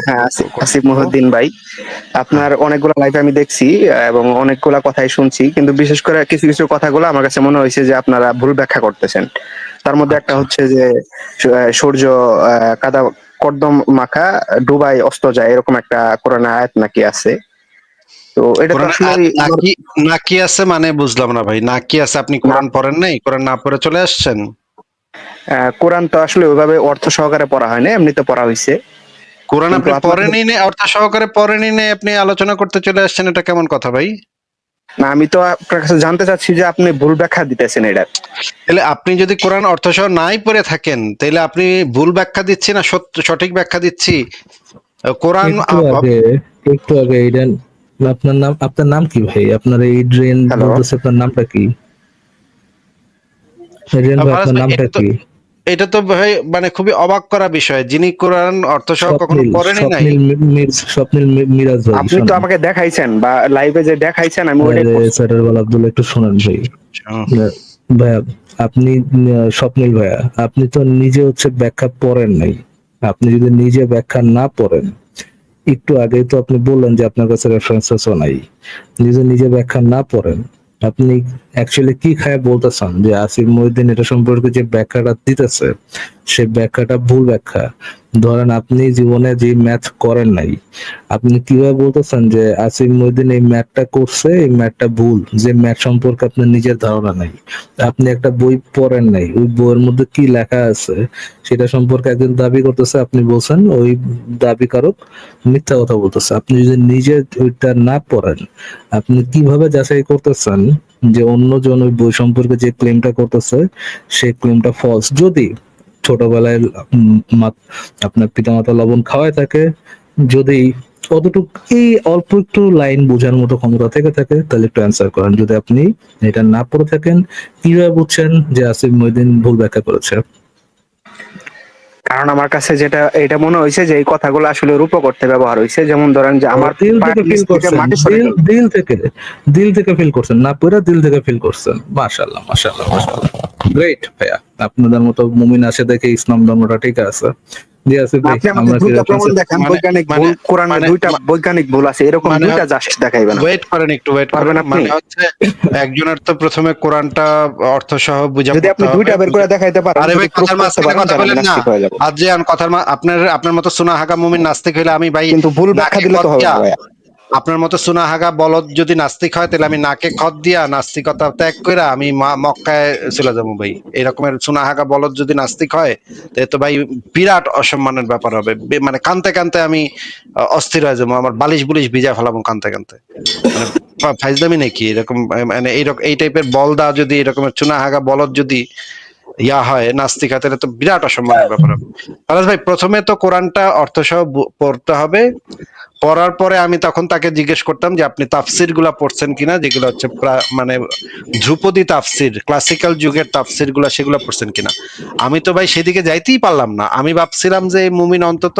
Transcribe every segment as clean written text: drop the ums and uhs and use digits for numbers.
হ্যাঁ, আসিফ করবো। মহিউদ্দিন ভাই, হ্যাঁ, আপনার অনেকগুলো লাইভ আমি দেখছি এবং অনেকগুলা কথাই শুনছি, কিন্তু বিশেষ করে কিছু কিছু কথাগুলো আমার কাছে মনে হয়েছে যে আপনারা ভুল ব্যাখ্যা করতেছেন। তার মধ্যে একটা আচ্ছা। হচ্ছে যে সূর্য কাদা কর্দম মাখা ডুবাই অস্ত যায়, এরকম একটা কোরআনে আয়াত নাকি আছে। তো এটা তো কোরআনে আসলে নাকি নাকি আছে মানে বুঝলাম না ভাই, নাকি আছে? আপনি না, কোরআন পড়েন নাই? কোরআন না পড়ে চলে আসছেন? কোরআন তো আসলে ওইভাবে অর্থ সহকারে পড়া হয় না, এমনিতে পড়া হয়েছে। কোরআন কিন্তু আপনি আপনার, পড়েনই না, অর্থ সহকারে পড়েনই না, আপনি আলোচনা করতে চলে আসছেন, এটা কেমন কথা ভাই? না, আমি তো আপনার কাছে জানতে চাচ্ছি যে আপনি ভুল ব্যাখ্যা দিতেছেন এটা। তাহলে আপনি যদি কোরআন অর্থসহ নাই পড়ে থাকেন, তাহলে আপনি ভুল ব্যাখ্যা দিচ্ছি না সঠিক ব্যাখ্যা দিচ্ছি? কোরআন একটু আগে একটু আগে ইডেন, আপনার নাম কি ভাই? আপনার এই ড্রেন হ্যালো, বলতেছে, আপনার নামটা কি? ড্রেন ভাই, ফারাজ আপনার ভাই, নামটা এটা তো কি? এটা তো ভাই মানে খুবই অবাক করা বিষয়, যিনি কোরআন অর্থসহ কখনো স্বপ্নীল পড়েনই নাই। স্বপ্নীল স্বপ্নীল মিরাজ ভাই, আপনি তো শোনেন। আমাকে দেখাইছেন বা লাইভে যে দেখাইছেন, আমি ওইটাই আরে পড়ছি। স্যারের বল আব্দুল্লাহ, একটু শোনেন ভাই। ভাইয়া, আপনি স্বপ্নীল ভাইয়া, আপনি তো নিজে হচ্ছে ব্যাখ্যা পড়েন নাই। আপনি যদি নিজে ব্যাখ্যা না পড়েন, একটু আগেই তো আপনি বললেন যে আপনার কাছে রেফারেন্সেসও নাই। নিজে নিজে ব্যাখ্যা না পড়েন, আপনি অ্যাকচুয়ালি কি খায় বলতেছেন যে আসিফ মহিউদ্দিন এটা সম্পর্কে যে ব্যাখ্যাটা দিতেছে, সে ব্যাখ্যাটা ভুল ব্যাখ্যা। ধরেন আপনি জীবনে যে ম্যাথ করেন নাই, আপনি কিভাবে বলতেছেন যে আসিফ মহিউদ্দিন এই ম্যাথটা করছে, এই ম্যাথটা ভুল, যে ম্যাথ সম্পর্কে আপনার নিজের ধারণা নাই। আপনি একটা বই পড়েন নাই, ওই বইয়ের মধ্যে কি লেখা আছে সেটা সম্পর্কে একজন দাবি করতেছে, আপনি বলছেন ওই দাবিকারক মিথ্যা কথা বলতেছে। আপনি যদি নিজে ওইটা না পড়েন, আপনি কিভাবে যাচাই করতেছেন যে অন্যজন ওই বই সম্পর্কে যে ক্লেমটা করতেছে সেই ক্লেমটা ফলস? যদি ছোটবেলায় আপনার পিতামাতা লবণ খাওয়ায় থাকে, যদি অতটুকু এই অল্প একটু লাইন বোঝার মতো ক্ষমতা থেকে থাকে, তাহলে একটু অ্যান্সার করেন। যদি আপনি এটা না পড়ে থাকেন, কিভাবে বুঝছেন যে আসিফ মহিউদ্দিন ভুল ব্যাখ্যা করেছে? কারণ আমার কাছে যেটা এটা মনে হয়েছে যে এই কথাগুলো আসলে রূপক অর্থে ব্যবহার হয়েছে, যেমন ধরেন যে ও আমার দিল থেকে পায়ের নিচ ফিল থেকে করছেন, মাটি সরে দিল গেল। দিল থেকে, দিল থেকে ফিল করছেন, না পুরো দিল থেকে ফিল করছেন। মাশাআল্লাহ, মাশাআল্লাহ, মাশাআল্লাহ, গ্রেট ভাইয়া। আপনাদের মতো মুমিন আছে দেখে ইসলাম ধর্মটা ঠিক আছে। জি আসিফ ভাই, আপনি আমাকে আমরা কি দুইটা প্রমাণ রেফারেন্সে? দেখান, মানে বৈজ্ঞানিক মানে ভুল কোরআনে মানে দুইটা বৈজ্ঞানিক ভুল আছে, এরকম মানে দুইটা জাস্ট দেখাইবেন আপনি। ওয়েট করেন, একটু ওয়েট করেন। পারবেন আপনি? মানে হচ্ছে একজনের তো প্রথমে কোরআনটা অর্থ সহ বুঝা যদি পড়তে আপনি হবে। দুইটা বের করে দেখাইতে পারেন, আরে যদি ভাই, প্রুফ কথার করতে মাঝখানে পারেন, কথা তাহলে আমি বলেন না। নাস্তিক হয়ে যাব। আজ যে আপনার আপনার মতো সুনাহাগা মুমিন নাস্তিক হইলে আমি ভাই কিন্তু ভুল ব্যাখ্যা নাকে দিলে খত তো হবে দিয়া, না ভাইয়া। আপনার মতো সুনাহাগা বলদ যদি নাস্তিক হয়, তাহলে আমি নাকে খত দিয়া নাস্তিকতা ত্যাগ করে আমি মক্কায় চলে যাবো ভাই। এরকমের সুনাহাগা বলদ যদি নাস্তিক হয়, তাহলে তো ভাই বিরাট অসম্মানের ব্যাপার হবে। মানে কানতে কানতে আমি অস্থির হয়ে যাবো, আমার বালিশ বুলিশ ভিজা ফেলাবো কানতে কানতে। মানে ফাইজলামি নাকি এরকম? মানে এইরকম এই টাইপের বলদা যদি, এরকমের চুনাহাগা বলদ যদি ইয়া হয় নাস্তিক হয়, তাহলে তো বিরাট অসম্মানের ব্যাপার হবে। ফারাজ ভাই, প্রথমে তো কোরআনটা অর্থসহ পড়তে হবে। পড়ার পরে আমি তখন তাকে জিজ্ঞেস করতাম যে আপনি তাফসির গুলা পড়ছেন কিনা, যেগুলো হচ্ছে মানে ধ্রুপদী তাফসির, ক্লাসিক্যাল যুগের তাফসির গুলা, সেগুলো পড়ছেন কিনা। আমি তো ভাই সেদিকে যাইতেই পারলাম না। আমি ভাবছিলাম যে এই মুমিন অন্তত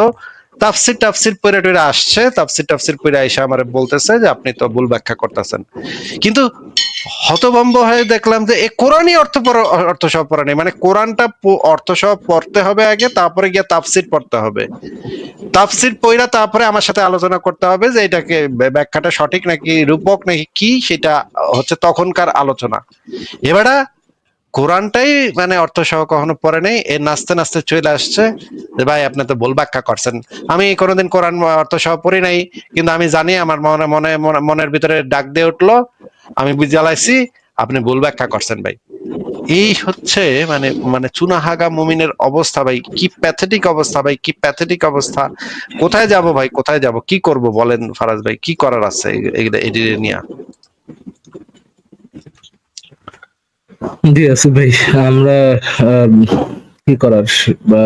তাফসির টাফসির পড়ে টরে আসছে, তাফসির টাফসির পড়ে এসে আমার বলতেছে যে আপনি তো ভুল ব্যাখ্যা করতেছেন। কিন্তু হতভম্ব হয়ে দেখলাম যে এ কোরআনই অর্থ সহ পড়া নেই। মানে কোরআনটা অর্থ সহ পড়তে হবে আগে, তারপরে গিয়ে তাফসির পড়তে হবে। তাফসির পইরা তারপরে আমার সাথে আলোচনা করতে হবে যে এটাকে ব্যাখ্যাটা সঠিক নাকি রূপক নাকি কি, সেটা হচ্ছে তখনকার আলোচনা। এবারে কোরআনটাই মানে অর্থ সহ কখনো পড়ে নেই, এ নাচতে নাচতে চলে আসছে যে ভাই আপনি তো ভুল ব্যাখ্যা করছেন। আমি কোনোদিন কোরআন অর্থ সহ পড়ি নাই, কিন্তু আমি জানি, আমার মনের ভিতরে ডাক দিয়ে উঠলো, আমি বুঝালাইছি আপনি ভুল ব্যাখ্যা করছেন ভাই। এই হচ্ছে মানে মানে চুনাহাগা মুমিনের অবস্থা ভাই। কি প্যাথেটিক অবস্থা ভাই, কি প্যাথেটিক অবস্থা। কোথায় যাব ভাই, কোথায় যাব, কি করব বলেন ফারাজ ভাই, কি করার আছে এটি নিয়ে? জি আসিফ ভাই, আমরা আম, কি করার, বা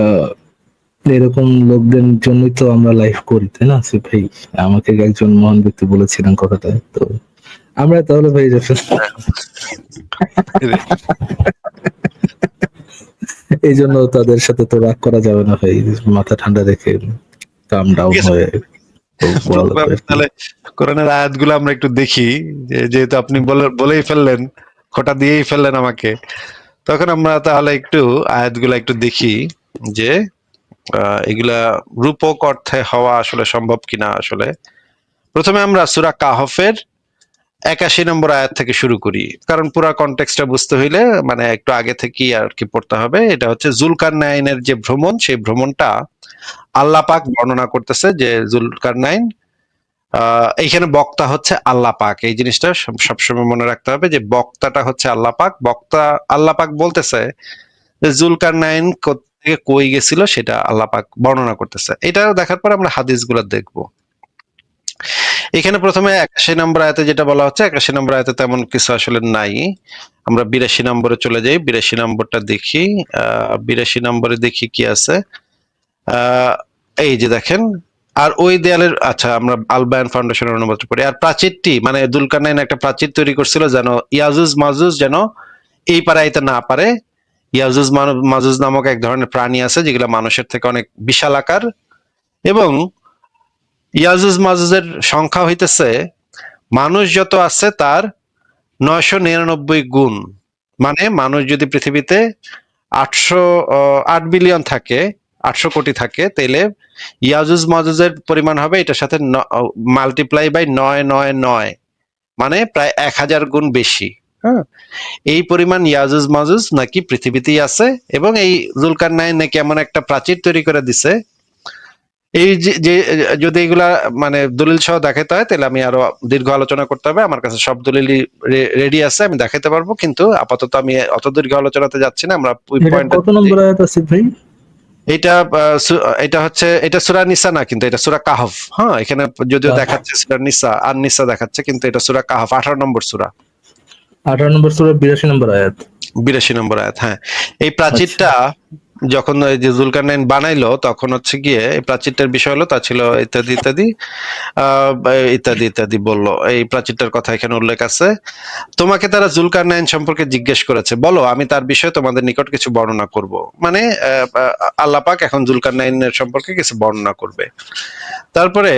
এরকম লোকদের জন্যই তো আমরা লাইভ করি, তাই না আসিফ ভাই? আমাকে একজন মহান ব্যক্তি বলেছিলেন কথাটা, তো আমরা তাহলে ভাই এই জন্য তাদের সাথে তো রাগ করা যাবে না ভাই, মাথা ঠান্ডা রেখে কাম ঠিক ডাউন আছে, হয়ে পড়া লাগবে আর কি। তাহলে কোরআনের আয়াতগুলো আমরা একটু দেখি। যেহেতু আপনি বলেই ফেললেন, খোঁটা দিয়েই ফেললেন আমাকে, তখন আমরা তাহলে একটু আয়াতগুলো একটু দেখি যে এগুলা রূপক অর্থে হওয়া আসলে সম্ভব কিনা। আসলে প্রথমে আমরা সূরা কাহফের 81 নম্বর আয়াত থেকে শুরু করি, কারণ পুরা কনটেক্সটটা বুঝতে হইলে মানে একটু আগে থেকেই আর কি পড়তে হবে। এটা হচ্ছে জুলকারনাইনের যে ভ্রমণ, সেই ভ্রমণটা আল্লাহ পাক বর্ণনা করতেছে। যে জুলকারনাইন, এইখানে বক্তা হচ্ছে আল্লাহ পাক, এই জিনিসটা সবসময় মনে রাখতে হবে যে বক্তাটা হচ্ছে আল্লাহ পাক। বক্তা আল্লাহ পাক বলতেছে যে জুলকারনাইন থেকে কই গেছিল সেটা আল্লাহ পাক বর্ণনা করতেছে। এটা দেখার পর আমরা হাদিসগুলো দেখবো। এখানে প্রথমে 81 নম্বর আয়াতে যেটা বলা হচ্ছে, 81 নম্বর আয়াতে তেমন কিছু আসলে নাই। আমরা 82 নম্বরে চলে যাই, 82 নম্বরটা দেখি। 82 নম্বরে দেখি কি আছে। এই যে দেখেন, আর ওই দেয়ালের, আচ্ছা আমরা আল বায়ান ফাউন্ডেশনের অনুবাদটা পড়ি। আর প্রাচীরটি মানে দুলকারনাইন একটা প্রাচীর তৈরি করছিল যেন ইয়াজুজ মাজুজ যেন এই পাড়াইতে না পারে। ইয়াজুজ মাজুজ নামক এক ধরনের প্রাণী আছে যেগুলো মানুষের থেকে অনেক বিশাল আকার, এবং ইয়াজুজ মাজুজের সংখ্যা হইতেছে মানুষ যত আছে তার 999 গুণ। মানে মানুষ যদি পৃথিবীতে 8 বিলিয়ন থাকে, 800 কোটি থাকে, তাইলে ইয়াজুজ মাজুজের পরিমাণ হবে এটার সাথে মাল্টিপ্লাই বাই 999, মানে প্রায় 1000 গুণ বেশি। হ্যাঁ, এই পরিমাণ ইয়াজুজ মাজুজ নাকি পৃথিবীতেই আছে, এবং এই জুলকারনাইন নাকি এমন একটা প্রাচীর তৈরি করে দিছে। এই যে যদি এগুলা মানে দলিল সহ দেখাতে হয় তাহলে আমি আরো দীর্ঘ আলোচনা করতে হবে। আমার কাছে সব দলিলই রেডি আছে, আমি দেখাতে পারবো, কিন্তু আপাতত আমি অত দীর্ঘ আলোচনাতে যাচ্ছি না। আমরা ওই পয়েন্টে কত নম্বর আয়াত আছে ভাই? এটা হচ্ছে, এটা সূরা নিসা না, কিন্তু এটা সূরা কাহফ। হ্যাঁ, এখানে যদিও দেখাচ্ছে সূরা নিসা আর নিসা দেখাচ্ছে, কিন্তু এটা সূরা কাহফ 18 নম্বর সূরা, 18 নম্বর সূরা 82 নম্বর আয়াত। 82 নম্বর আয়াত। হ্যাঁ, এই প্রাচীরটা যখন এই যে জুলকারনাইন বানাইলো তখন হচ্ছে গিয়ে এই প্রাচীরটার বিষয় হলো তা ছিল ইত্যাদি ইত্যাদি ইত্যাদি ইত্যাদি বললো। এই প্রাচীরটার কথা এখানে উল্লেখ আছে। তোমাকে তারা জুলকারনাইন সম্পর্কে জিজ্ঞেস করেছে, বলো আমি তার বিষয়ে তোমাদের নিকট কিছু বর্ণনা করব। মানে আল্লাহ পাক এখন জুলকারনাইনের সম্পর্কে কিছু বর্ণনা করবে। তারপরে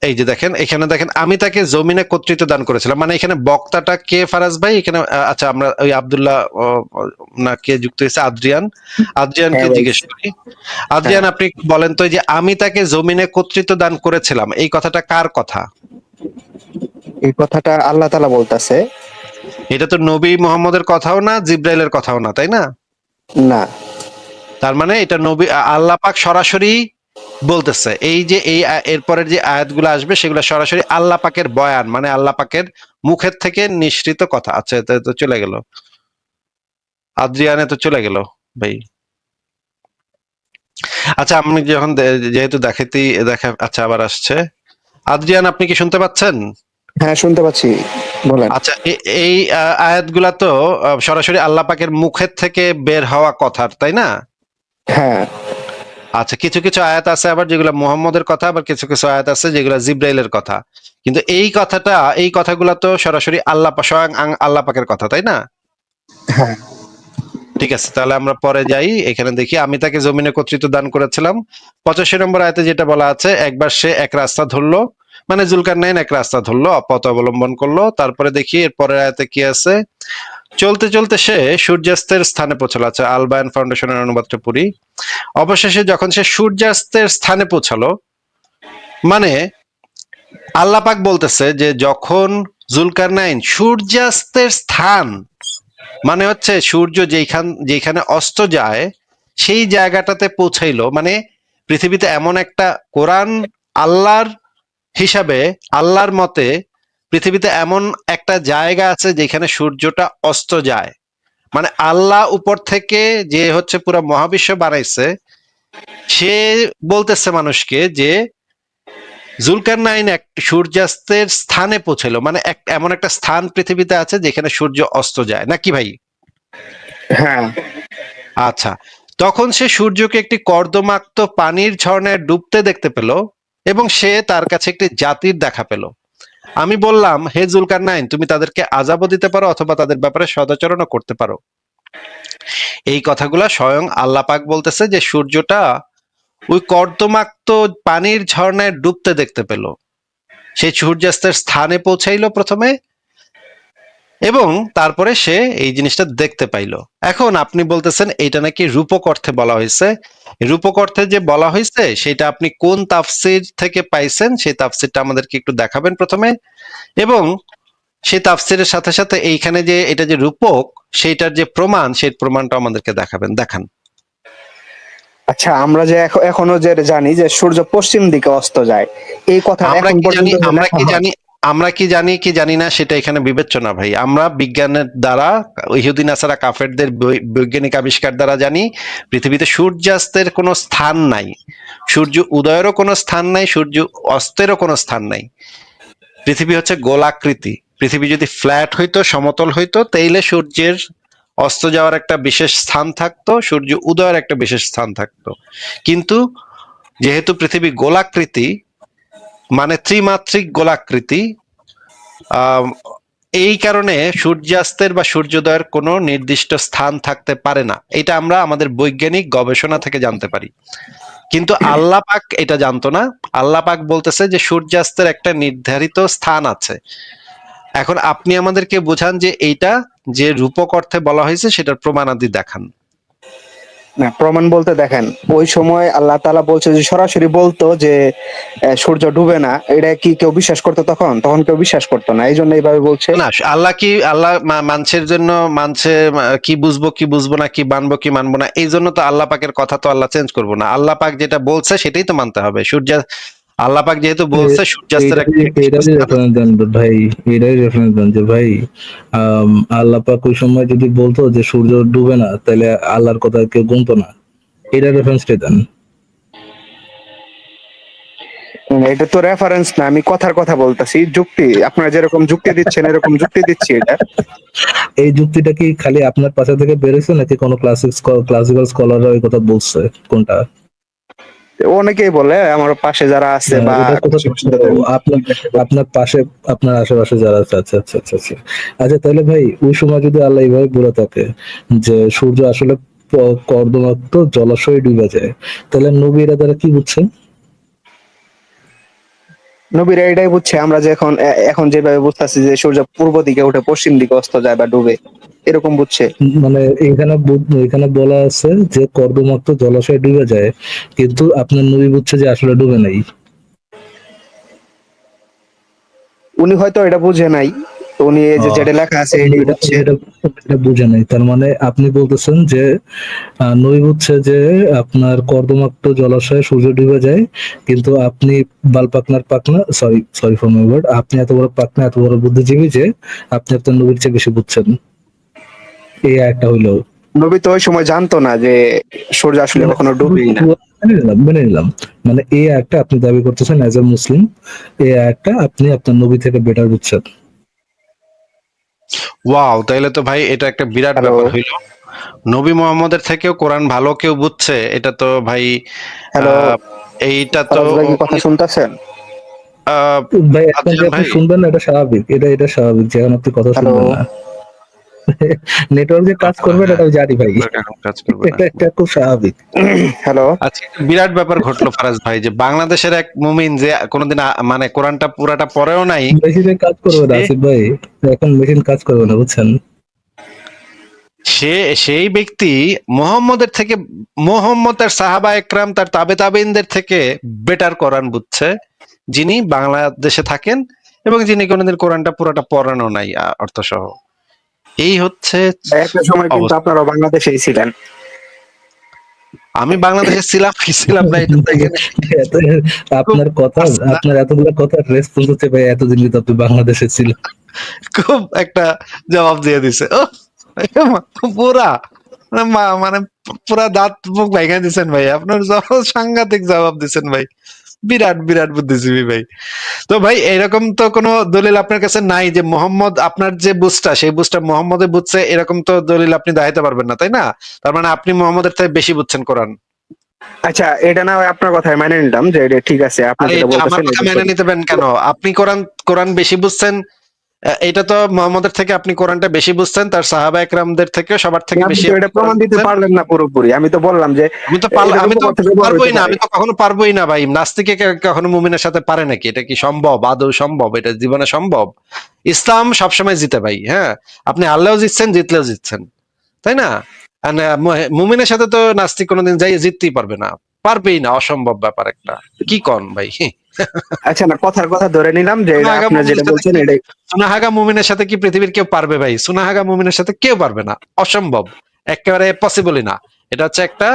এই যে দেখেন, এখানে দেখেন, আমি তাকে জমিনে কর্তৃত্ব দান করেছিলাম। মানে এখানে বক্তাটা কে ফারাজ ভাই? এখানে আচ্ছা আমরা ওই আব্দুল্লাহ না কে যুক্ত হয়েছে, আদ্রিয়ানকে জিজ্ঞেস করি। আদ্রিয়ান, আপনি বলেন তো যে আমি তাকে জমিনে কর্তৃত্ব দান করেছিলাম, এই কথাটা কার কথা? এই কথাটা আল্লাহ তাআলা বলতেছে। এটা তো নবী মুহাম্মদের কথাও না, জিব্রাইলের কথাও না, তাই না? না, তার মানে এটা নবী আল্লাহ পাক সরাসরি বলতেছে। এই যে এই এরপরের যে আয়াতগুলো আসবে সেগুলো সরাসরি আল্লাহ পাকের বয়ান, মানে আল্লাহ পাকের মুখের থেকে নিঃসৃত কথা। আচ্ছা, তো চলে গেল আদ্রিয়ানে, তো চলে গেল ভাই। আচ্ছা, আমি যখন যেহেতু আচ্ছা আবার আসছে। আদ্রিয়ান, আপনি কি শুনতে পাচ্ছেন? হ্যাঁ শুনতে পাচ্ছি, বলেন। আচ্ছা, এই আয়াতগুলা তো সরাসরি আল্লাহ পাকের মুখের থেকে বের হওয়া কথার, তাই না? হ্যাঁ। আচ্ছা, কিছু কিছু আয়াত আছে আবার যেগুলো মুহাম্মদের কথা, আবার কিছু কিছু আয়াত আছে যেগুলো জিব্রাইলের কথা। কিন্তু এই কথাগুলো তো সরাসরি স্বয়ং আল্লাহ পাকের কথা, তাই না? হ্যাঁ। ঠিক আছে, তাহলে আমরা পরে যাই। এখানে দেখি, আমি তাকে জমিনে কর্তৃত্ব দান করেছিলাম। 85 নম্বর আয়াতে যেটা বলা আছে, একবার সে এক রাস্তা ধরলো, মানে জুলকারনাইন এক রাস্তা ধরলো, পথ অবলম্বন করলো। তারপরে দেখি এর পরের আয়াতে কি আছে। চলতে চলতে সে সূর্যাস্তের স্থানে পৌঁছালো। আচ্ছা, আল বায়ান ফাউন্ডেশনের অনুবাদটা পড়ি। অবশেষে যখন সে সূর্যাস্তের স্থানে পৌঁছালো, মানে আল্লাহ পাক বলতেছে যে যখন জুলকারনাইন সূর্যাস্তের স্থান, মানে হচ্ছে সূর্য যেখানে অস্ত যায় সেই জায়গাটাতে পৌঁছাইলো। মানে পৃথিবীতে এমন একটা কোরআন আল্লাহর হিসাবে, আল্লাহর মতে পৃথিবীতে এমন একটা জায়গা আছে যেখানে সূর্যটা অস্ত যায়। মানে আল্লাহ উপর থেকে যে হচ্ছে পুরো মহাবিশ্ব বানাইছে, সে বলতেছে মানুষকে যে জুলকারনাইন এক সূর্যাস্তের স্থানে পৌঁছালো, মানে এমন একটা স্থান পৃথিবীতে আছে যেখানে সূর্য অস্ত যায়, নাকি ভাই? হ্যাঁ। আচ্ছা, তখন সে সূর্যকে একটি কর্দমাক্ত পানির ঝর্ণায় ডুবতে দেখতে পেল, এবং সে তার কাছে একটি জাতির দেখা পেল। আমি বললাম, হে জুলকারনাইন, তুমি তাদেরকে আযাবও দিতে পারো অথবা তাদের ব্যাপারে সদাচরণও করতে পারো। এই কথাগুলা স্বয়ং আল্লাহ পাক বলতেছে যে সূর্যটা ওই কর্দমাক্ত পানির ঝর্ণায় ডুবতে দেখতে পেল। সেই সূর্যাস্তের স্থানে পৌঁছাইলো প্রথমে, এবং তারপরে সে এই জিনিসটা দেখতে পাইলো। এখন আপনি বলতেছেন এইটা নাকি রূপক অর্থে বলা হয়েছে। রূপক অর্থে যে বলা হয়েছে সেটা আপনি কোন তাফসির থেকে পাইছেন সেই তাফসিরটা আমাদেরকে একটু দেখাবেন প্রথমে, এবং সেই তাফসিরের সাথে সাথে এইখানে যে এটা যে রূপক সেইটার যে প্রমাণ সেই প্রমাণটা আমাদেরকে দেখাবেন, দেখান। আচ্ছা, আমরা যে এখনো যে জানি যে সূর্য পশ্চিম দিকে অস্ত যায়, এই কথা আমরা এখন কি জানি, পর্যন্ত যে আমরা লেখা কি হয়। জানি, আমরা কি জানি কি জানি না সেটা এখানে বিবেচ্য না ভাই। আমরা বিজ্ঞানের দ্বারা, ইহুদি নাসারা কাফেরদের বৈজ্ঞানিক আবিষ্কার দ্বারা জানি পৃথিবীতে সূর্যাস্তের কোনো স্থান নাই, সূর্য উদয়েরও কোনো স্থান নাই, সূর্য অস্তেরও কোনো স্থান নাই। পৃথিবী হচ্ছে গোলাকৃতি। পৃথিবী যদি ফ্ল্যাট হইতো, সমতল হইতো, তাইলে সূর্যের অস্ত যাওয়ার একটা বিশেষ স্থান থাকতো, সূর্য উদয়ের একটা বিশেষ স্থান থাকতো। কিন্তু যেহেতু পৃথিবী গোলাকৃতি, মানে ত্রিমাত্রিক গোলাকৃতি, আহ, এই কারণে সূর্যাস্তের বা সূর্যোদয়ের কোনো নির্দিষ্ট স্থান থাকতে পারে না। এটা আমরা আমাদের বৈজ্ঞানিক গবেষণা থেকে জানতে পারি। কিন্তু আল্লাহ পাক এটা জানতো না। আল্লাহ পাক বলতেছে যে সূর্যাস্তের একটা নির্ধারিত স্থান আছে। এখন আপনি আমাদেরকে বোঝান যে এইটা যে রূপক অর্থে বলা হয়েছে সেটার প্রমাণাদি দেখান। না, প্রমাণ বলতে দেখেন, ওই সময় আল্লাহ তাআলা বলছে যে সরাসরি বলতো যে সূর্য ডুবে না, এটা কি কেউ বিশ্বাস করতো? তখন তখন কেউ বিশ্বাস করতো না, এই জন্য এইভাবে বলছে। না, আল্লাহ কি, আল্লাহ মানুষের জন্য, মানুষে কি বুঝবো কি বুঝবো না, কি মানবো কি মানবো না, এই জন্য তো আল্লাহ পাকের কথা তো আল্লাহ চেঞ্জ করবো না। আল্লাহ পাক যেটা বলছে সেটাই তো মানতে হবে। আল্লাহ পাক যেহেতু বলছে সূর্যাস্তের একটা নির্দিষ্ট এটারই স্থান রেফারেন্স দেন ভাই, এটাই রেফারেন্স দেন যে ভাই আল্লাহ পাক ওই সময় যদি বলতো যে সূর্য ডুবে না, তাহলে আল্লাহর কথা কেউ গুনতো না। এটা রেফারেন্সটা দেন। এটা তো রেফারেন্স না, আমি কথার কথা বলতেছি, যুক্তি। আপনারা যেরকম যুক্তি দিচ্ছেন এরকম যুক্তি দিচ্ছি এটা। এই যুক্তিটা কি খালি আপনার পাশে থেকে বেরোছে নাকি কোনো ক্লাসিক্যাল স্কলাররা এই কথা বলছে? কোনটা? অনেকেই বলে, আমার পাশে যারা আছে বা এটা কোথা থেকে? আশেপাশে যাদের আপনার আপনার পাশে, আপনার আশেপাশে যারা আছে। আচ্ছা আচ্ছা আচ্ছা আচ্ছা। আচ্ছা তাহলে ভাই ওই সময় যদি আল্লাহ এইভাবে বলে থাকে যে সূর্য আসলে কর্দমাক্ত জলাশয়ে ডুবে যায়, তাহলে নবীরা দ্বারা কি বুঝছেন? নবীরা এটাই বুঝছে আমরা যে এখন এখন যেভাবে বুঝতেছি যে সূর্য পূর্ব দিকে উঠে পশ্চিম দিকে অস্ত যায় বা ডুবে, এরকম বুঝছে। মানে এখানে বলা আছে যে কর্দমাক্ত জলাশয়ে ডুবে যায়, কিন্তু আপনার নবী বুঝছে যে আসলে ডুবে নাই। উনি হয়তো এটা বুঝে নাই, তো উনি এই যে যেটা লেখা আছে এটাই এটা বুঝছে। এটা এটা বুঝে নাই, তার মানে আপনি বলতেছেন যে নই বুঝছে যে আপনার কর্দমাক্ত জলাশয়ে সূর্য ডুবে যায়, কিন্তু আপনি পাকনা, sorry sorry for my word, আপনি এত বড় পাকনা, এত বড় বুদ্ধিজীবী যে আপনি আপনার নবীর চেয়ে বেশি বুঝছেন। এই একটা হইলো। নবী তো ওই সময় জানতো না যে সূর্য আসলে মানে কখনো ডুবেই না। মেনে নিলাম। মানে এই একটা আপনি দাবি করতেছেন অ্যাজ এ মুসলিম, এই একটা আপনি আপনার নবী থেকে বেটার বুঝছেন। ওয়াও, তাইলে তো ভাই এটা একটা বিরাট হ্যালো, ব্যাপার হইলো। নবী মোহাম্মদের থেকেও কোরআন ভালো কেউ বুঝছে, এটা তো ভাই হ্যালো, আহ, এইটা তো ফরাজ ভাই কি কথা শুনতেছেন? আহ, ভাই এখন যে আচ্ছা আপনি ভাই, শুনবেন না, এটা স্বাভাবিক, এটা স্বাভাবিক যে এখন আপনি কথা হ্যালো, শুনবেন না। নেটওয়ার্ক যে কাজ করবে এটা হ্যাঁ, আমি জানি ভাই। এখন কাজ করবে না। এটা খুব স্বাভাবিক। হ্যালো। আজকে একটা বিরাট ব্যাপার ঘটলো ফারাজ ভাই, যে বাংলাদেশের এক মুমিন যে কোনোদিন মানে কোরআনটা পুরাটা পড়েও নাই, মেশিনে কাজ করবে না সে আসিফ ভাই, এখন মেশিন কাজ করবে না, বুঝছেন? সে সেই ব্যক্তি মুহাম্মদের থেকে, মুহাম্মদ তার সাহাবা একরাম তার তাবে তাবেইনদের থেকে বেটার কোরআন বুঝছে, যিনি বাংলাদেশে থাকেন এবং যিনি কোনোদিন কোরআনটা পুরোটা পড়ানো নাই অর্থ সহ। এই হচ্ছে একটা সময় কিন্তু অবস্থা। আপনারা বাংলাদেশেই ছিলেন। আমি বাংলাদেশে ছিলাম কি ছিলাম না এটা তো এখানে এত- খুব আপনার কথা, আপনার এতগুলো কথা রেসপন্স হচ্ছে ভাই, এতদিন কিন্তু আপনি বাংলাদেশে ছিলেন। খুব একটা জবাব দিয়ে দিছে। ও পুরা মানে পুরা দাঁত মুখ ভেঙে দিছেন ভাই, আপনার সাংঘাতিক জবাব দিছেন ভাই। বিরাট বিরাট বুদ্ধিজীবী ভাই। তো ভাই এরকম তো কোনো দলিল আপনার কাছে নাই যে মোহাম্মদ, আপনার যে বুঝটা সেই বুঝটা মোহাম্মদে বুঝছে, এরকম তো দলিল আপনি দেখাইতে পারবেন না, তাই না? তার মানে আপনি মোহাম্মদের থেকে বেশি বুঝছেন কোরআন। আচ্ছা, এটা না হয় আপনার কথায় মেনে নিলাম যে এটা ঠিক আছে, আপনি আরে যেটা এটা আমার বলতেছেন কথা এটা মেনে সঠিক। নিতেবেন কেন? আপনি কোরআন কোরআন বেশি বুঝছেন, এটা তো মোহাম্মদের থেকে আপনি কোরআনটা বেশি বুঝছেন, তার সাহাবা একরামদের থেকে সবার থেকে আপনি বেশি তো আপনি এটা কোরআন প্রমাণ দিতে বুঝছেন। পারলেন না পুরোপুরি। আমি তো বললাম যে এটার আমি তো উপর থেকে ব্যবহার পারবোই হতে না, পারে। আমি তো কখনো পারবোই না ভাই। নাস্তিকে কখনো মুমিনের সাথে পারে নাকি? এটা কি সম্ভব? আদৌ সম্ভব? এটা জীবনে সম্ভব? ইসলাম সবসময় জিতে ভাই। হ্যাঁ, আপনি হারলেও জিতছেন, জিতলেও জিতছেন, তাই না? আর মুমিনের সাথে তো নাস্তিক কোনোদিন যাই জিততেই পারবে না, পারবেই না, অসম্ভব ব্যাপার একটা। কি কন ভাই? আচ্ছা, না, কথার কথা ধরে নিলাম যে এটা সুনাহাগা আপনি যেটা মুমিনের সাথে বলছেন কি এটাই। সুনাহাগা মুমিনের সাথে কি পৃথিবীর কেউ পারবে ভাই? সুনাহাগা মুমিনের সাথে কেউ পারবে না, অসম্ভব, একেবারে পসিবলই না। এটা হচ্ছে একটা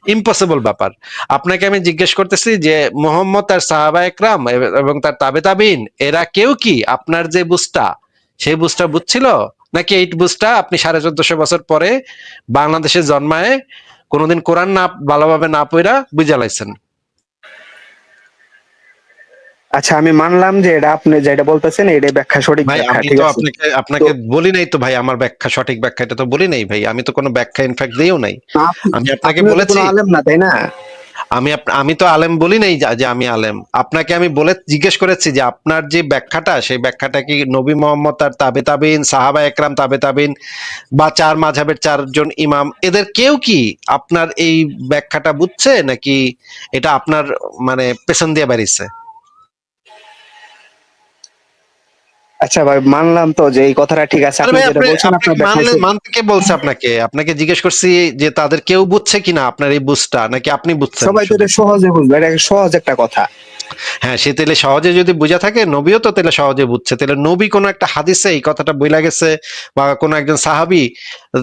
ইম্পসিবল ব্যাপার। আপনাকে আমি জিজ্ঞেস করতেছি যে মোহাম্মদ তার সাহাবা একরাম এবং তার তাবে তাবিন এরা কেউ কি আপনার যে বুঝটা, সেই বুঝটা বুঝছিল, নাকি এই বুঝটা আপনি 1450 বছর পরে বাংলাদেশে জন্মায় কোনোদিন কোরআন না ভালোভাবে না পড়া বুঝালাইছেন? আচ্ছা, আমি মানলাম যে এটা আপনি যেটা বলতেছেন এটাই ব্যাখ্যা, সঠিক ভাই ব্যাখ্যা, আমি ঠিক তো আছে। আপনাকে তো আপনাকে বলি নাই তো ভাই, আমার ব্যাখ্যা সঠিক ব্যাখ্যা এটা তো বলি নাই ভাই। আমি তো কোনো ব্যাখ্যা ইনফ্যাক্ট দিইও নাই। আমি আপনাকে আপনিও তো বলেছি, কোনো আলেম না, তাই না? আমি তো আলেম বলি নাই যে আমি আলেম। আপনাকে আমি জিজ্ঞেস করেছি যে আপনার যে ব্যাখ্যাটা, সেই ব্যাখ্যাটা কি নবী মোহাম্মদ তার তাবে তাবিন, সাহাবা একরাম, তাবে তাবিন বা চার মাযহাবের চারজন ইমাম এদের কেউ কি আপনার এই ব্যাখ্যাটা বুঝছে, নাকি এটা আপনার মানে পেছন দিয়ে বেরিয়েছে? আচ্ছা ভাই, মানলাম তো যে এই কথাটা ঠিক আছে, আরে আপনি ভাই যেটা বলছেন আপনি আপনার ব্যাখ্যা হচ্ছে। মানতে কে বলছে আপনাকে? আপনাকে জিজ্ঞেস করছি যে তাদের কেউ বুঝছে কিনা আপনার এই বুঝটা, নাকি আপনি বুঝছেন সবাই তো শুধু? এটা সহজে বুঝবে, এটা সহজ একটা কথা। হ্যাঁ, সে তাহলে সহজে যদি বুঝা থাকে, নবীও তো তাহলে সহজে বুঝছে। তাহলে নবী কোনো একটা হাদিসে এই কথাটা বইলা গেছে, বা কোনো একজন সাহাবী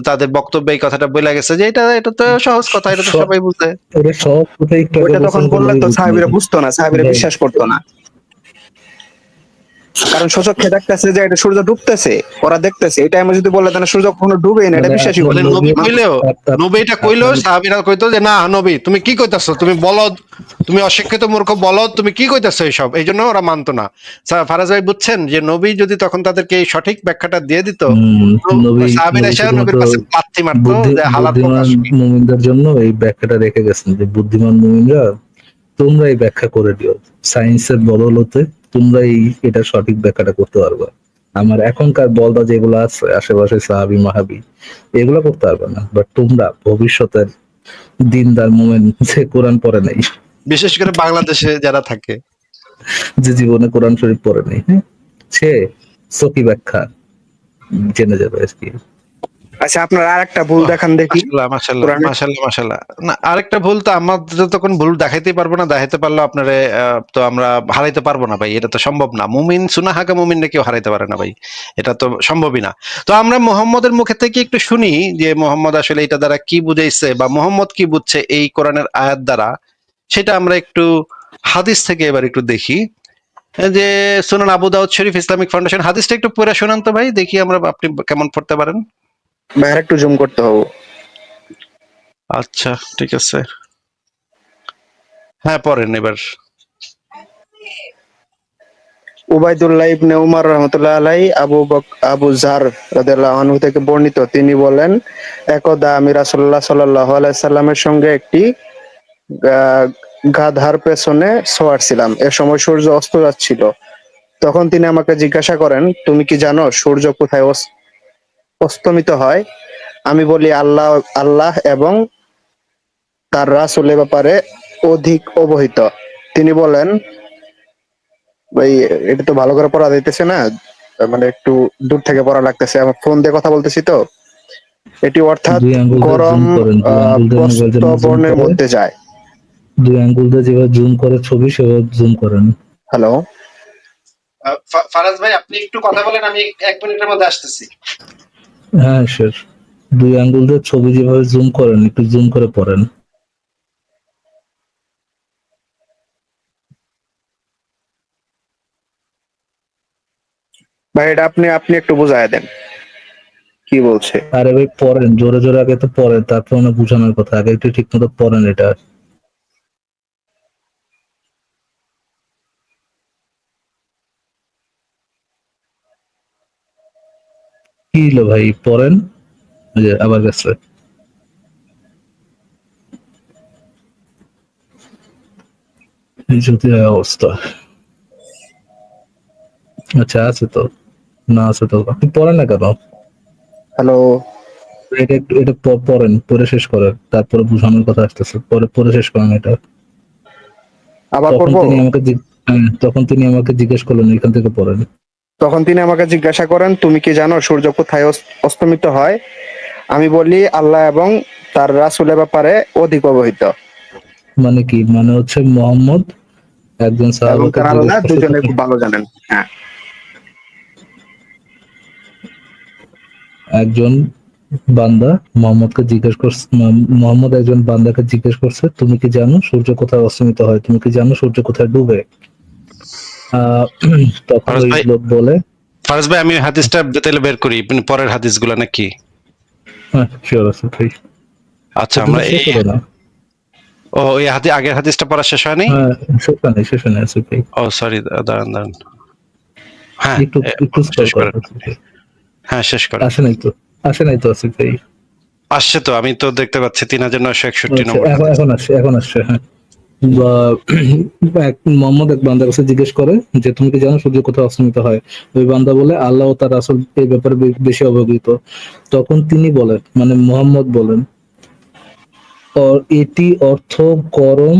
তাদের বক্তব্যে এই কথাটা বইলা গেছে যে এটা তো সহজ কথা, এটা তো সব সবাই বুঝে। এটা সব কথা একটু আগে ওইটা তখন বলছেন যে বললে নবী তো বুঝ নাই সাহাবীরা বুঝতো না, সাহাবীরা ভাই। বিশ্বাস করতো না। কারণ সচক্ষে দেখতেছে যে এটা সূর্য ডুবতেছে, ওরা দেখতেছে। এই টাইমে যদি বলে তাহলে সূর্য কখনো ডুবেই না, এটা মানে বিশ্বাসই আপনার করতো তাহলে না। নবী নবী কইলেও, নবী এটা কইলেও আপনার সাহাবীরা কইতো যে না নবী তুমি কি কইতাছো, তুমি বলদ, তুমি অশিক্ষিত মূর্খ বলদ, তুমি কি কইতাছো এইসব। এই জন্য ওরা মানতো না। ফারাজ ভাই বুঝছেন যে নবী যদি তখন তাদেরকে এই সঠিক ব্যাখ্যাটা দিয়ে দিত, তো নবী সাহাবীরা নবী এসে নবীর শুধুমাত্র কাছে লাথি মারতো যে হালাল বুদ্ধিমান প্রকাশ কি। মুমিনদের জন্য এই ব্যাখ্যাটা রেখে গেছেন যে বুদ্ধিমান মুমিনরা তোমরা এই ব্যাখ্যা করে দিও, সায়েন্সের বদৌলতে তোমরা এটা সঠিক ব্যাখ্যাটা করতে পারবে। আমার এখনকার বলদা যেগুলো আছে আশেপাশে সাহাবি মাহাবি এগুলো করতে পারবে না, বাট তোমরা ভবিষ্যতের দিনদার মোমেন যে কোরআন পড়ে নাই, বিশেষ করে বাংলাদেশে যারা থাকে। যে জীবনে কোরআন শরীফ পড়ে নাই, হ্যাঁ, সে সকি ব্যাখ্যা জেনে যাবে আর কি। আচ্ছা, আপনার আর একটা ভুল দেখান দেখি মাশাল্লাহ মাশাল্লাহ কোরআনে। মাশাল্লাহ মাশাল্লাহ। না, আরেকটা ভুল তো আমাদের তো কোনো ভুল দেখাইতেই পারবো না, দেখাইতে পারলেও আপনারে তো আমরা হারাইতে পারবো না ভাই, এটা তো সম্ভব না। মুমিন সুনাহাগা মুমিনকে কেউ হারাইতে পারে না ভাই, এটা তো সম্ভবই না। তো আমরা মোহাম্মদের মুখে থেকে একটু শুনি যে মোহাম্মদ আসলে এটা দ্বারা কি বুঝাইছে, বা মোহাম্মদ কি বুঝছে এই কোরআনের আয়াত দ্বারা, সেটা আমরা একটু হাদিস থেকে এবার একটু দেখি। এই যে সুনান আবু দাউদ শরীফ ইসলামিক ফাউন্ডেশন, হাদিসটা একটু পড়ে শোনান তো ভাই, দেখি আমরা আপনি কেমন পড়তে পারেন। বাইরে একটু জুম করতে হবে। আচ্ছা, ঠিক আছে, হ্যাঁ পড়েন এবার। উবাইদুল্লাহ ইবনে উমর রাহমাতুল্লাহ আলাইহি আবু যার রাদিয়াল্লাহু আনহু থেকে বর্ণিত, তিনি বলেন, একদা আমি রাসূলুল্লাহ সাল্লাল্লাহু আলাইহি সাল্লামের সঙ্গে একটি আহ, গাধার পেছনে সওয়ার ছিলাম। এ সময় সূর্য অস্ত যাচ্ছিল। তখন তিনি আমাকে জিজ্ঞাসা করেন, তুমি কি জানো সূর্য কোথায় অস্তমিত হয়? আমি বলি, আল্লাহ আল্লাহ এবং তার রাসূল এ ব্যাপারে অধিক অবহিত। তিনি বলেন, ভাই, এটা তো ভালো করে পড়া যাইতেছে না, মানে একটু দূর থেকে পড়া লাগতেছে, আমার ফোন দিয়ে কথা বলতেছি তো। এটি অর্থাৎ দুই আঙ্গুল দিয়ে গরম জুম করেন, দুই আঙ্গুল দিয়ে মোবাইল প্রস্থ যেমন জুম বর্ণের করে, মধ্যে যায়। দুই আঙ্গুল দিয়ে যেভাবে জুম করে ছবি সেভাবে জুম করেন। হ্যালো। ফারাজ ভাই আপনি একটু কথা বলেন, আমি 1 মিনিটের মধ্যে আসতেছি। হ্যাঁ স্যার, দুই আঙ্গুল দিয়ে ছবি যেভাবে জুম করেন একটু জুম করে পড়েন। ভাই, এটা আপনি আপনি একটু বুঝায় দেন কি বলছে। আরে ভাই পড়েন, জোরে জোরে আগে তো পড়েন, তারপর না বুঝানোর কথা, আগে একটু ঠিক মতো পড়েন এটা। কি হলো ভাই, পড়েন। ওই যে আবার গেছে, এই যদি অবস্থা। আচ্ছা আছে তো, না আছে তো, আপনি পড়েন না কেন? হ্যালো, এটা পড়েন, পড়ে শেষ করেন, তারপরে বুঝানোর কথা আসতেছে, পরে পড়ে শেষ করেন এটা। আবার তখন পড়বো? তিনি আমাকে তখন তিনি আমাকে জিজ্ঞেস করলেন এখান থেকে পড়েন। তখন তিনি আমাকে জিজ্ঞাসা করেন, তুমি কি জানো সূর্য কোথায় অস্তমিত হয়? আমি বলি, আল্লাহ এবং তার রাসূলের ব্যাপারে অধিক অবহিত, মানে কি, মানে হচ্ছে মোহাম্মদ একজন এবং সাহাবাকে তার জিজ্ঞেস আল্লাহ করছে দুজনে খুব ভালো জানেন। হ্যাঁ, একজন বান্দা মোহাম্মদকে জিজ্ঞেস করছে, মোহাম্মদ একজন বান্দাকে জিজ্ঞেস করছে, তুমি কি জানো সূর্য কোথায় অস্তমিত হয়, তুমি কি জানো সূর্য কোথায় ডুবে? আহ তখন ফারাজ ওই ভাই, লোক বলে, আমি হাদিসটা তাহলে বের করি, পরের হাদিসগুলো নাকি? হ্যাঁ শিওর আছে ভাই, আচ্ছা, এটা আমরা শেষ এই, হলো না। এই আগের হাদিসটা পড়া শেষ হয়নি? হ্যাঁ, শেষ হয়নি আছে ভাই, ও সরি, দাঁড়ান দাঁড়ান। হ্যাঁ, একটু একটু স্ক্রল শেষ করেন করেন। আছে ভাই। হ্যাঁ, শেষ করেন। আসে নাই তো আছে ভাই। আসছে তো, আমি তো দেখতে পাচ্ছি 3961 আচ্ছা, নম্বর এখন হাদিস। এখন আসছে হ্যাঁ। মোহাম্মদ এক বান্দার কাছে জিজ্ঞেস করে যে তুমি কি জানো সূর্য কোথায় অস্তমিত হয়? ওই বান্দা বলে আল্লাহ ও তার রাসূল এই ব্যাপারে বেশি অবগত। তখন তিনি বলেন, মানে মোহাম্মদ বলেন, এটি অর্থ গরম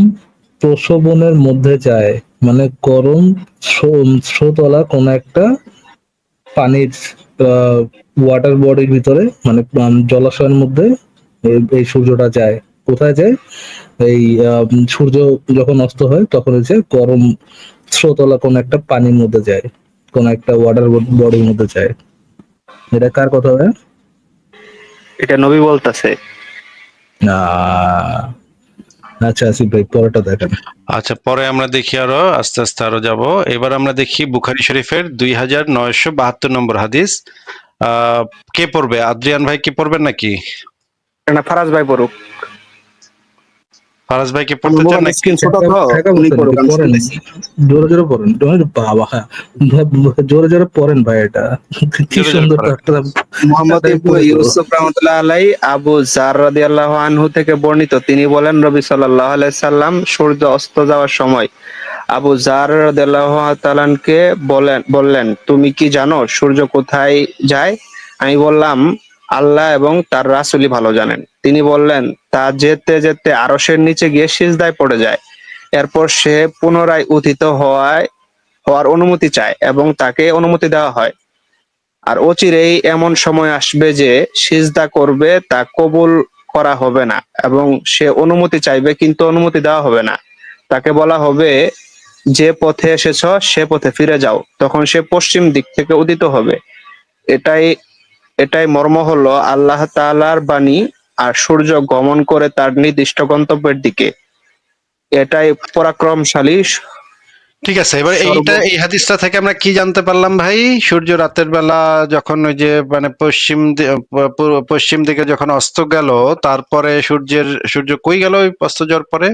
প্রসবনের মধ্যে যায়, মানে গরম স্রোতওয়ালা কোন একটা পানির ওয়াটার বডির ভিতরে, মানে জলাশয়ের মধ্যে এই সূর্যটা যায়। কোথায় যায়? এই সূর্য যখন অস্ত হয় তখন হচ্ছে গরম স্রোতওয়ালা কোন একটা পানির মধ্যে যায়, কোন একটা ওয়াটার বডির মধ্যে যায়। এটা কার কথা হয়? এটা নবী বলতেছে। আহ, আচ্ছা আসিফ ভাই পরেরটা দেখেন। আচ্ছা, পরে আমরা দেখি, আরো আস্তে আস্তে আরো যাব। এবার আমরা দেখি বুখারী শরীফের 2972 নম্বর হাদিস। আহ কে পড়বে? আদ্রিয়ান ভাই কি পড়বেন নাকি? না, ফারাজ ভাই পড়ুক। ফারাজ ভাই কি আমার পড়তে চান মোবাইল নাকি? স্ক্রিন ছোট তো, ঠেকা উনি বলছেন পড়ুক, নাকি? আমি পড়েন, শুনতেছি। জোরে জোরে পড়েন, বাবা হ্যাঁ, জোরে জোরে পড়েন ভাই, এটা কি জোরে জোরে সুন্দর পড়েন। একটা মোহাম্মদ তাড়াতাড়ি ইবনু পড়ে ফেলো। ইউসুফ রাহমাতুল্লাহ আলাই আবু জার রাদিয়াল্লাহু আনহু থেকে বর্ণিত, তিনি বলেন, নবী সাল্লাল্লাহু আলাইহি সাল্লাম সূর্য অস্ত যাওয়ার সময় আবু জার রাদিয়াল্লাহু তাআলাকে বললেন, তুমি কি জানো সূর্য কোথায় যায়? আমি বললাম, আল্লাহ এবং তার রাসূলই ভালো জানেন। তিনি বললেন, তা যেতে যেতে আরশের নিচে গিয়ে সিজদায় পড়ে যায়। এরপর সে পুনরায় উত্থিত হওয়ার অনুমতি চায় এবং তাকে অনুমতি দেওয়া হয়। আর অচিরেই এমন সময় আসবে যে সিজদা করবে, তা কবুল করা হবে না, এবং সে অনুমতি চাইবে কিন্তু অনুমতি দেওয়া হবে না। তাকে বলা হবে, যে পথে এসেছো সে পথে ফিরে যাও। তখন সে পশ্চিম দিক থেকে উদিত হবে। এটাই এটাই মর্ম হলো আল্লাহ তাআলার বাণী। আর সূর্য গমন করে তার নির্দিষ্ট গন্তব্যের দিকে। এটাই পরাক্রমশালী ঠিক আছে, এবার সর্ব। এই হাদিসটা থেকে আমরা কি জানতে পারলাম ভাই? সূর্য রাতের বেলা যখন ওই যে মানে পশ্চিম দিকে যখন অস্ত গেল, তারপরে সূর্য কই গেল ওই অস্ত যাওয়ার পরে?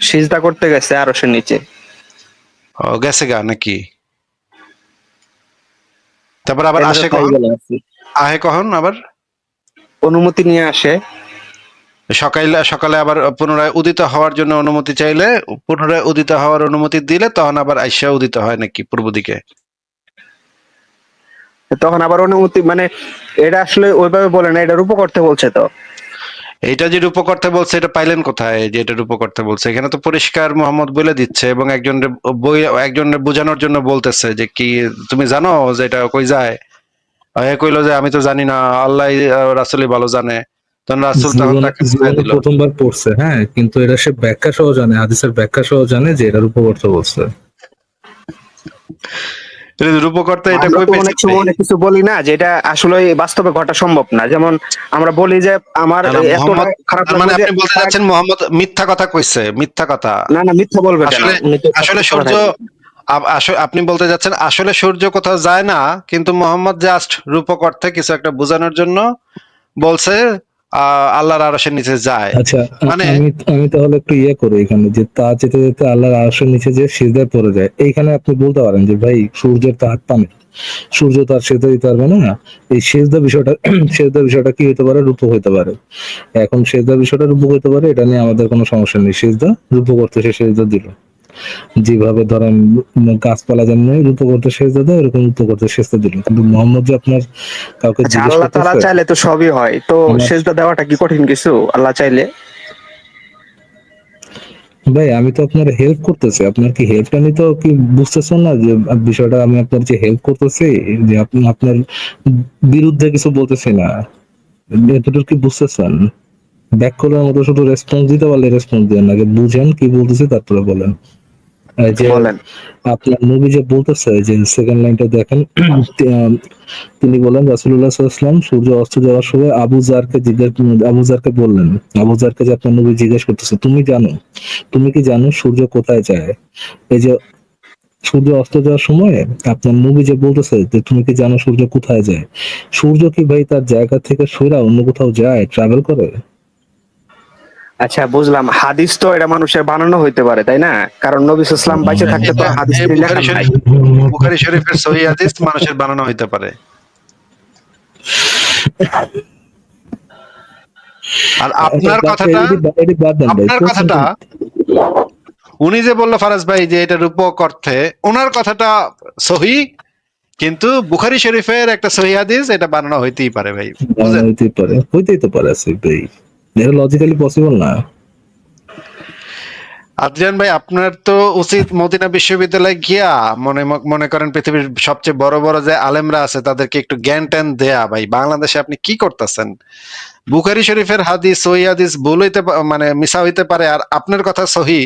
সিজদা করতে গেছে আরশের নিচে। গেছে গা নাকি? তারপর আবার এখানে তো আসে তাই কখন? বলা আছে। আহে কখন আবার? অনুমতি নিয়ে আসে। সকালে সকালে আবার পুনরায় উদিত হওয়ার জন্য অনুমতি চাইলে, পুনরায় উদিত হওয়ার অনুমতি দিলে তখন আবার আইসা উদিত হয় নাকি পূর্ব দিকে? তখন আবার অনুমতি, মানে এটা আসলে ওইভাবে বলে না, এটা রূপক অর্থে বলছে তো। এইটা যে রূপক অর্থে বলছে, এটা পাইলেন কোথায় যে এটা রূপক অর্থে বলছে? এখানে তো পরিষ্কার মোহাম্মদ বলে দিচ্ছে, এবং একজনের বোঝানোর জন্য বলতেছে যে কি তুমি জানো যে এটা কই যায়? এ কইলো যে আমি তো জানি না, আল্লাহ রাসূলই ভালো জানে। তখন রাসূল তখন জীবনে তাকে বুঝাই জীবনে দিল। প্রথমবার পড়ছে, হ্যাঁ, কিন্তু এটা সে ব্যাখ্যা সহ জানে, হাদিসের ব্যাখ্যা সহ জানে যে এটার উপর অর্থ বলছে। রূপক অর্থে এটা আমরা কই তো পেয়েছে অনেক ভাই? সময় অনেক কিছু বলি না, যেটা আসলে বাস্তবে ঘটা সম্ভব না। যেমন আমরা বলি যে আমার না না, এতটা মোহাম্মদ, খারাপ তার মানে লাগবে যে আপনি বলতে চাচ্ছেন মোহাম্মদ মিথ্যা কথা কইছে? মিথ্যা কথা? না না, মিথ্যা বলবে কেন? আসলে উনি তো আসলে সত্য সূর্য, কথাই বলছেন। আপনি বলতে যাচ্ছেন আসলে সূর্য কোথাও যায় না, কিন্তু মোহাম্মদ জাস্ট রূপক অর্থে কিছু একটা বোঝানোর জন্য বলছে আল্লাহর আরশের নিচে যায়। আচ্ছা, মানে আমি আমি তাহলে একটু ইয়ে করি এখানে, যে তা যেতে যেতে আল্লাহর আরশের নিচে যে সিজদায় পড়ে যায়, এইখানে আপনি বলতে পারেন যে ভাই সূর্যের তো হাত পা নেই, সূর্য তার সেজদা দিতে পারবে না। এই সেজদা বিষয়টা সেজদা বিষয়টা কি হতে পারে? রূপক হতে পারে। এখন সেজদা বিষয়টা রূপক হতে পারে, এটা নিয়ে আমাদের কোনো সমস্যা নেই, সেজদা রূপক করতে সে সেজদা দিল। যেভাবে ধরেন গাছপালা যেমন রূপ করতে সেজদা দেয় এরকম রূপ করতে সেজদা দিল, কিন্তু মোহাম্মদ যে আপনার কাউকে আচ্ছা, জিজ্ঞেস আল্লাহ তাআলা করতেছে। চাইলে তো সবই হয়, তো আমার সেজদা দেওয়াটা কি কঠিন কিছু আল্লাহ চাইলে? ভাই আমি তো আপনার হেল্প করতেছি, আপনার কি হেল্পটা নিতে কি বুঝতেছেন না যে বিষয়টা আমি আপনার যে হেল্প করতেছি, যে আপনি আপনার বিরুদ্ধে কিছু বলতেছি না, এতটুকু কি বুঝতেছেন? ব্যাক করার মতো শুধু রেসপন্স দিতে পারলে রেসপন্স দেন, আগে বুঝেন কি বলতেছি তারপরে বলেন। এই যে বলেন। আপনার নবী যে বলতেছে যে সেকেন্ড লাইনটা দেখেন, তিনি বলেন রাসূলুল্লাহ সাল্লাল্লাহু আলাইহি ওয়াসাল্লাম সূর্য অস্ত যাওয়ার সময় আবু জারকে বললেন, আবু জারকে যে আপনার নবী জিজ্ঞেস করতেছে তুমি কি জানো সূর্য কোথায় যায়? এই যে সূর্য অস্ত যাওয়ার সময় আপনার নবী যে বলতেছে যে তুমি কি জানো সূর্য কোথায় যায়, সূর্য কি ভাই তার জায়গা থেকে সইরা অন্য কোথাও যায়, ট্রাভেল করে? আচ্ছা, বুঝলাম। হাদিস তো এটা মানুষের বানানো হইতে পারে, তাই না? কারণ নবী সাল্লাল্লাহু আলাইহি ওয়াসাল্লাম বাইচে থাকতে তো এটা হাদিস এই তিনি লেখান নাই। বুখারী শরীফের সহিহ হাদিস মানুষের বানানো হইতে পারে। আর আপনার কথাটা, এটি বাদ দেন ভাই, আপনার কথাটা উনি যে বললো ফারাজ ভাই যে এটা রূপক অর্থে, ওনার কথাটা সহি, কিন্তু বুখারী শরীফের একটা সহিহ হাদিস এটা বানানো হইতেই পারে ভাই, বুঝেন? হইতেই তো পারে আসিফ ভাই, এটা লজিক্যালি পসিবল না। আদ্রিয়ান ভাই, আপনার তো উচিত মদিনা বিশ্ববিদ্যালয়ে গিয়া মনে মনে করেন পৃথিবীর সবচেয়ে বড় বড় যে আলেমরা আছে তাদেরকে একটু জ্ঞান ট্যান দেয়া। ভাই বাংলাদেশে আপনি কি করতেছেন? বুখারী শরীফের হাদিস সহি হাদিস ভুল হইতে মানে মিছা হইতে পারে, আর আপনার কথা সহি।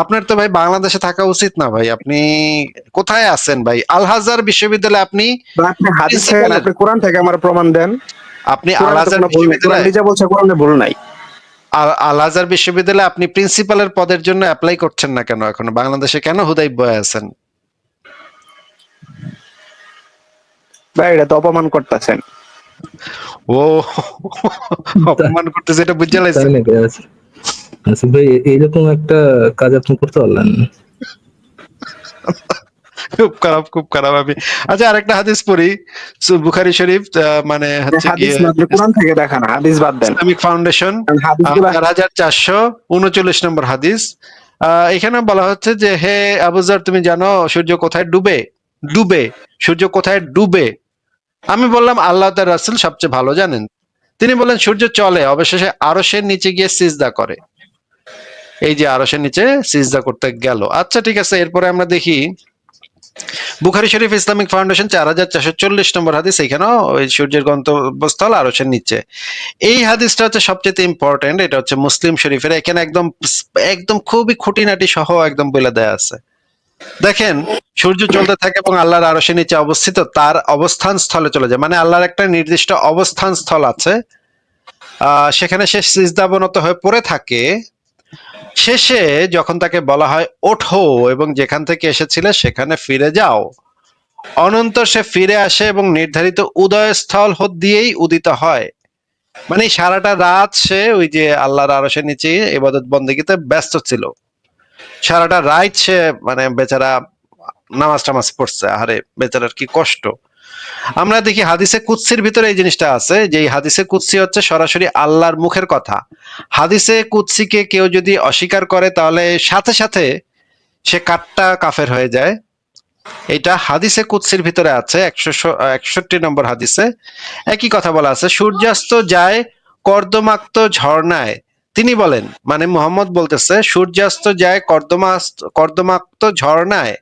আপনার তো ভাই বাংলাদেশে থাকা উচিত না ভাই, আপনি কোথায় আছেন ভাই? আল হাজার বিশ্ববিদ্যালয়ে আপনি বা আপনি হাদিস থেকে না, প্রিন্সিপালের, আপনি কোরআন থেকে আমার প্রমাণ দেন। আপনি আল কোরআনে তো হাজার কোনো ভুল নেই, কোরআন বিশ্ববিদ্যালয়ে, নিজে বলছে কোরআনে ভুল নাই। আল আজহার বিশ্ববিদ্যালয়ে আপনি প্রিন্সিপালের পদের জন্য অ্যাপ্লাই করছেন না কেন? এখনো বাংলাদেশে কেন হুদাই বয়ে আছেন? ভাই এটা তো অপমান করতেছেন। ও অপমান করতেছে, এটা বুঝে তাই লাইছেন? নাকি? আসিফ ভাই এইরকম একটা কাজ আপনি করতে পারলেন? খুব খারাপ, খুব খারাপ। আমি আচ্ছা আরেকটা হাদিস পড়ি, বুখারী শরীফ, মানে হচ্ছে হাদিস গিয়ে না, আপনি কোরআন থেকে দেখান, হাদিস বাদ দেন। ইসলামিক ফাউন্ডেশন কারণ হাদিসগুলা 4439 নম্বর হাদিস। এখানে বলা হচ্ছে যে হে আবু যর, তুমি জানো সূর্য কোথায় ডুবে? ডুবে, সূর্য কোথায় ডুবে? আমি বললাম আল্লাহ তার রাসূল সবচেয়ে ভালো জানেন। তিনি বললেন সূর্য চলে, অবশেষে আরশের নিচে গিয়ে সিজদা করে। এই যে আরশের নিচে সিজদা করতে গেল। আচ্ছা ঠিক আছে, এরপরে আমরা দেখি বুখারী শরীফ ইসলামিক ফাউন্ডেশন 4440 নম্বর হাদিস, এখানেও ওই সূর্যের গন্তব্যস্থল আরশের নিচে। এই হাদিসটা হচ্ছে সবচেয়ে ইম্পর্টেন্ট, এটা হচ্ছে মুসলিম শরীফের, এখানে একদম একদম খুবই খুঁটিনাটি সহ একদম বলে দেয়া আছে। দেখেন, সূর্য চলতে থাকে এবং আল্লাহর আরশের নিচে অবস্থিত, তার অবস্থান স্থলে চলে যায়, মানে আল্লাহর একটা নির্দিষ্ট অবস্থান স্থল আছে, সেখানে সে সিজদাবনত হয়ে পড়ে থাকে। শেষে যখন তাকে বলা হয় ওঠো এবং যেখান থেকে এসেছিলে সেখানে ফিরে যাও, অনন্তর সে ফিরে আসে এবং নির্ধারিত উদয়স্থল দিয়েই উদিত হয়। মানে সারাটা রাত সে ওই যে আল্লাহর আরশের নিচে ইবাদত বন্দেগীতে ব্যস্ত ছিল, সারাটা রাত সে মানে বেচারা নামাজ টামাজ পড়ছে। আরে বেচারার কি কষ্ট। আমরা দেখি হাদিসে কুদসির ভিতরে এই জিনিসটা আছে, যে এই হাদিসে কুদসি হচ্ছে সরাসরি আল্লাহর মুখের কথা। হাদিসে কুদসিকে কেউ যদি অস্বীকার করে তাহলে সাথে সাথে সে কাট্টা কাফের হয়ে যায়। এটা হাদিসে কুদসির ভিতরে আছে 161 নম্বর হাদিসে একই কথা বলা আছে, সূর্যাস্ত যায় কর্দমাক্ত ঝর্ণায়। তিনি বলেন, মানে মুহাম্মদ বলতেছে, সূর্যাস্ত যায় কর্দমাক্ত ঝর্ণায়,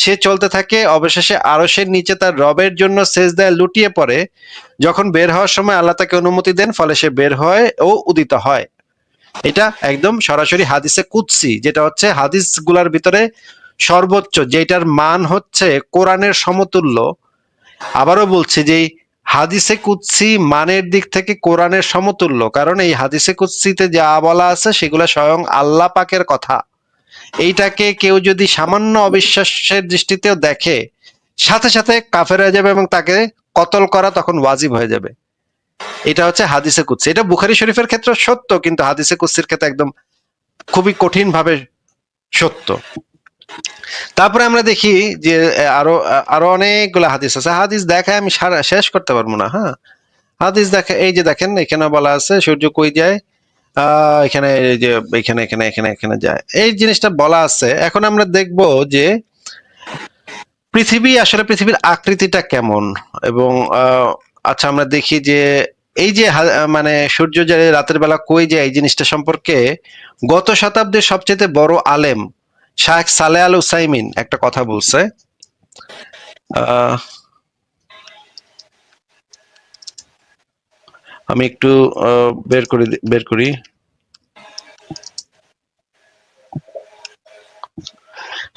সে চলতে থাকে, অবশেষে আরশের নিচে তার রবের জন্য সেজদায় লুটিয়ে পড়ে। যখন বের হওয়ার সময় আল্লাহ তাকে অনুমতি দেন, ফলে সে বের হয় ও উদিত হয়। এটা একদম সরাসরি হাদিসে কুদসি, যেটা হচ্ছে হাদিসগুলোর ভিতরে সর্বোচ্চ, যেটার মান হচ্ছে কোরআনের সমতুল্য। আবারও বলছি যে হাদিসে কুদসি মানের দিক থেকে কোরআনের সমতুল্য, কারণ এই হাদিসে কুদসিতে যা বলা আছে সেগুলো স্বয়ং আল্লাহ পাকের কথা। এইটাকে কেউ যদি সামান্য অবিশ্বাসের দৃষ্টিতেও দেখে, সাথে সাথে কাফের হয়ে যাবে এবং তাকে কতল করা তখন ওয়াজিব হয়ে যাবে। এটা হচ্ছে হাদিসে কুদসি। এটা বুখারী শরীফের ক্ষেত্রে সত্য, কিন্তু হাদিসে কুদসির ক্ষেত্রে একদম খুবই কঠিন ভাবে সত্য। তারপরে আমরা দেখি যে আরো আরো অনেকগুলো হাদিস আছে। হাদিস দেখায় আমি শেষ করতে পারবো না। হ্যাঁ, হাদিস দেখে, এই যে দেখেন এখানে বলা আছে সূর্য কই যায়, এখানে এই যে এখানে এখানে এখানে এখানে যায় এই জিনিসটা বলা আছে। এখন আমরা দেখব যে পৃথিবীর আকৃতিটা কেমন, এবং আচ্ছা আমরা দেখি যে এই যে মানে সূর্য যে রাতের বেলা কই যায় এই জিনিসটা সম্পর্কে গত শতাব্দীর সবচেয়ে বড় আলেম শায়েখ সালেহ আল উসাইমিন একটা কথা বলছে। আহ, আমি একটু বের করি।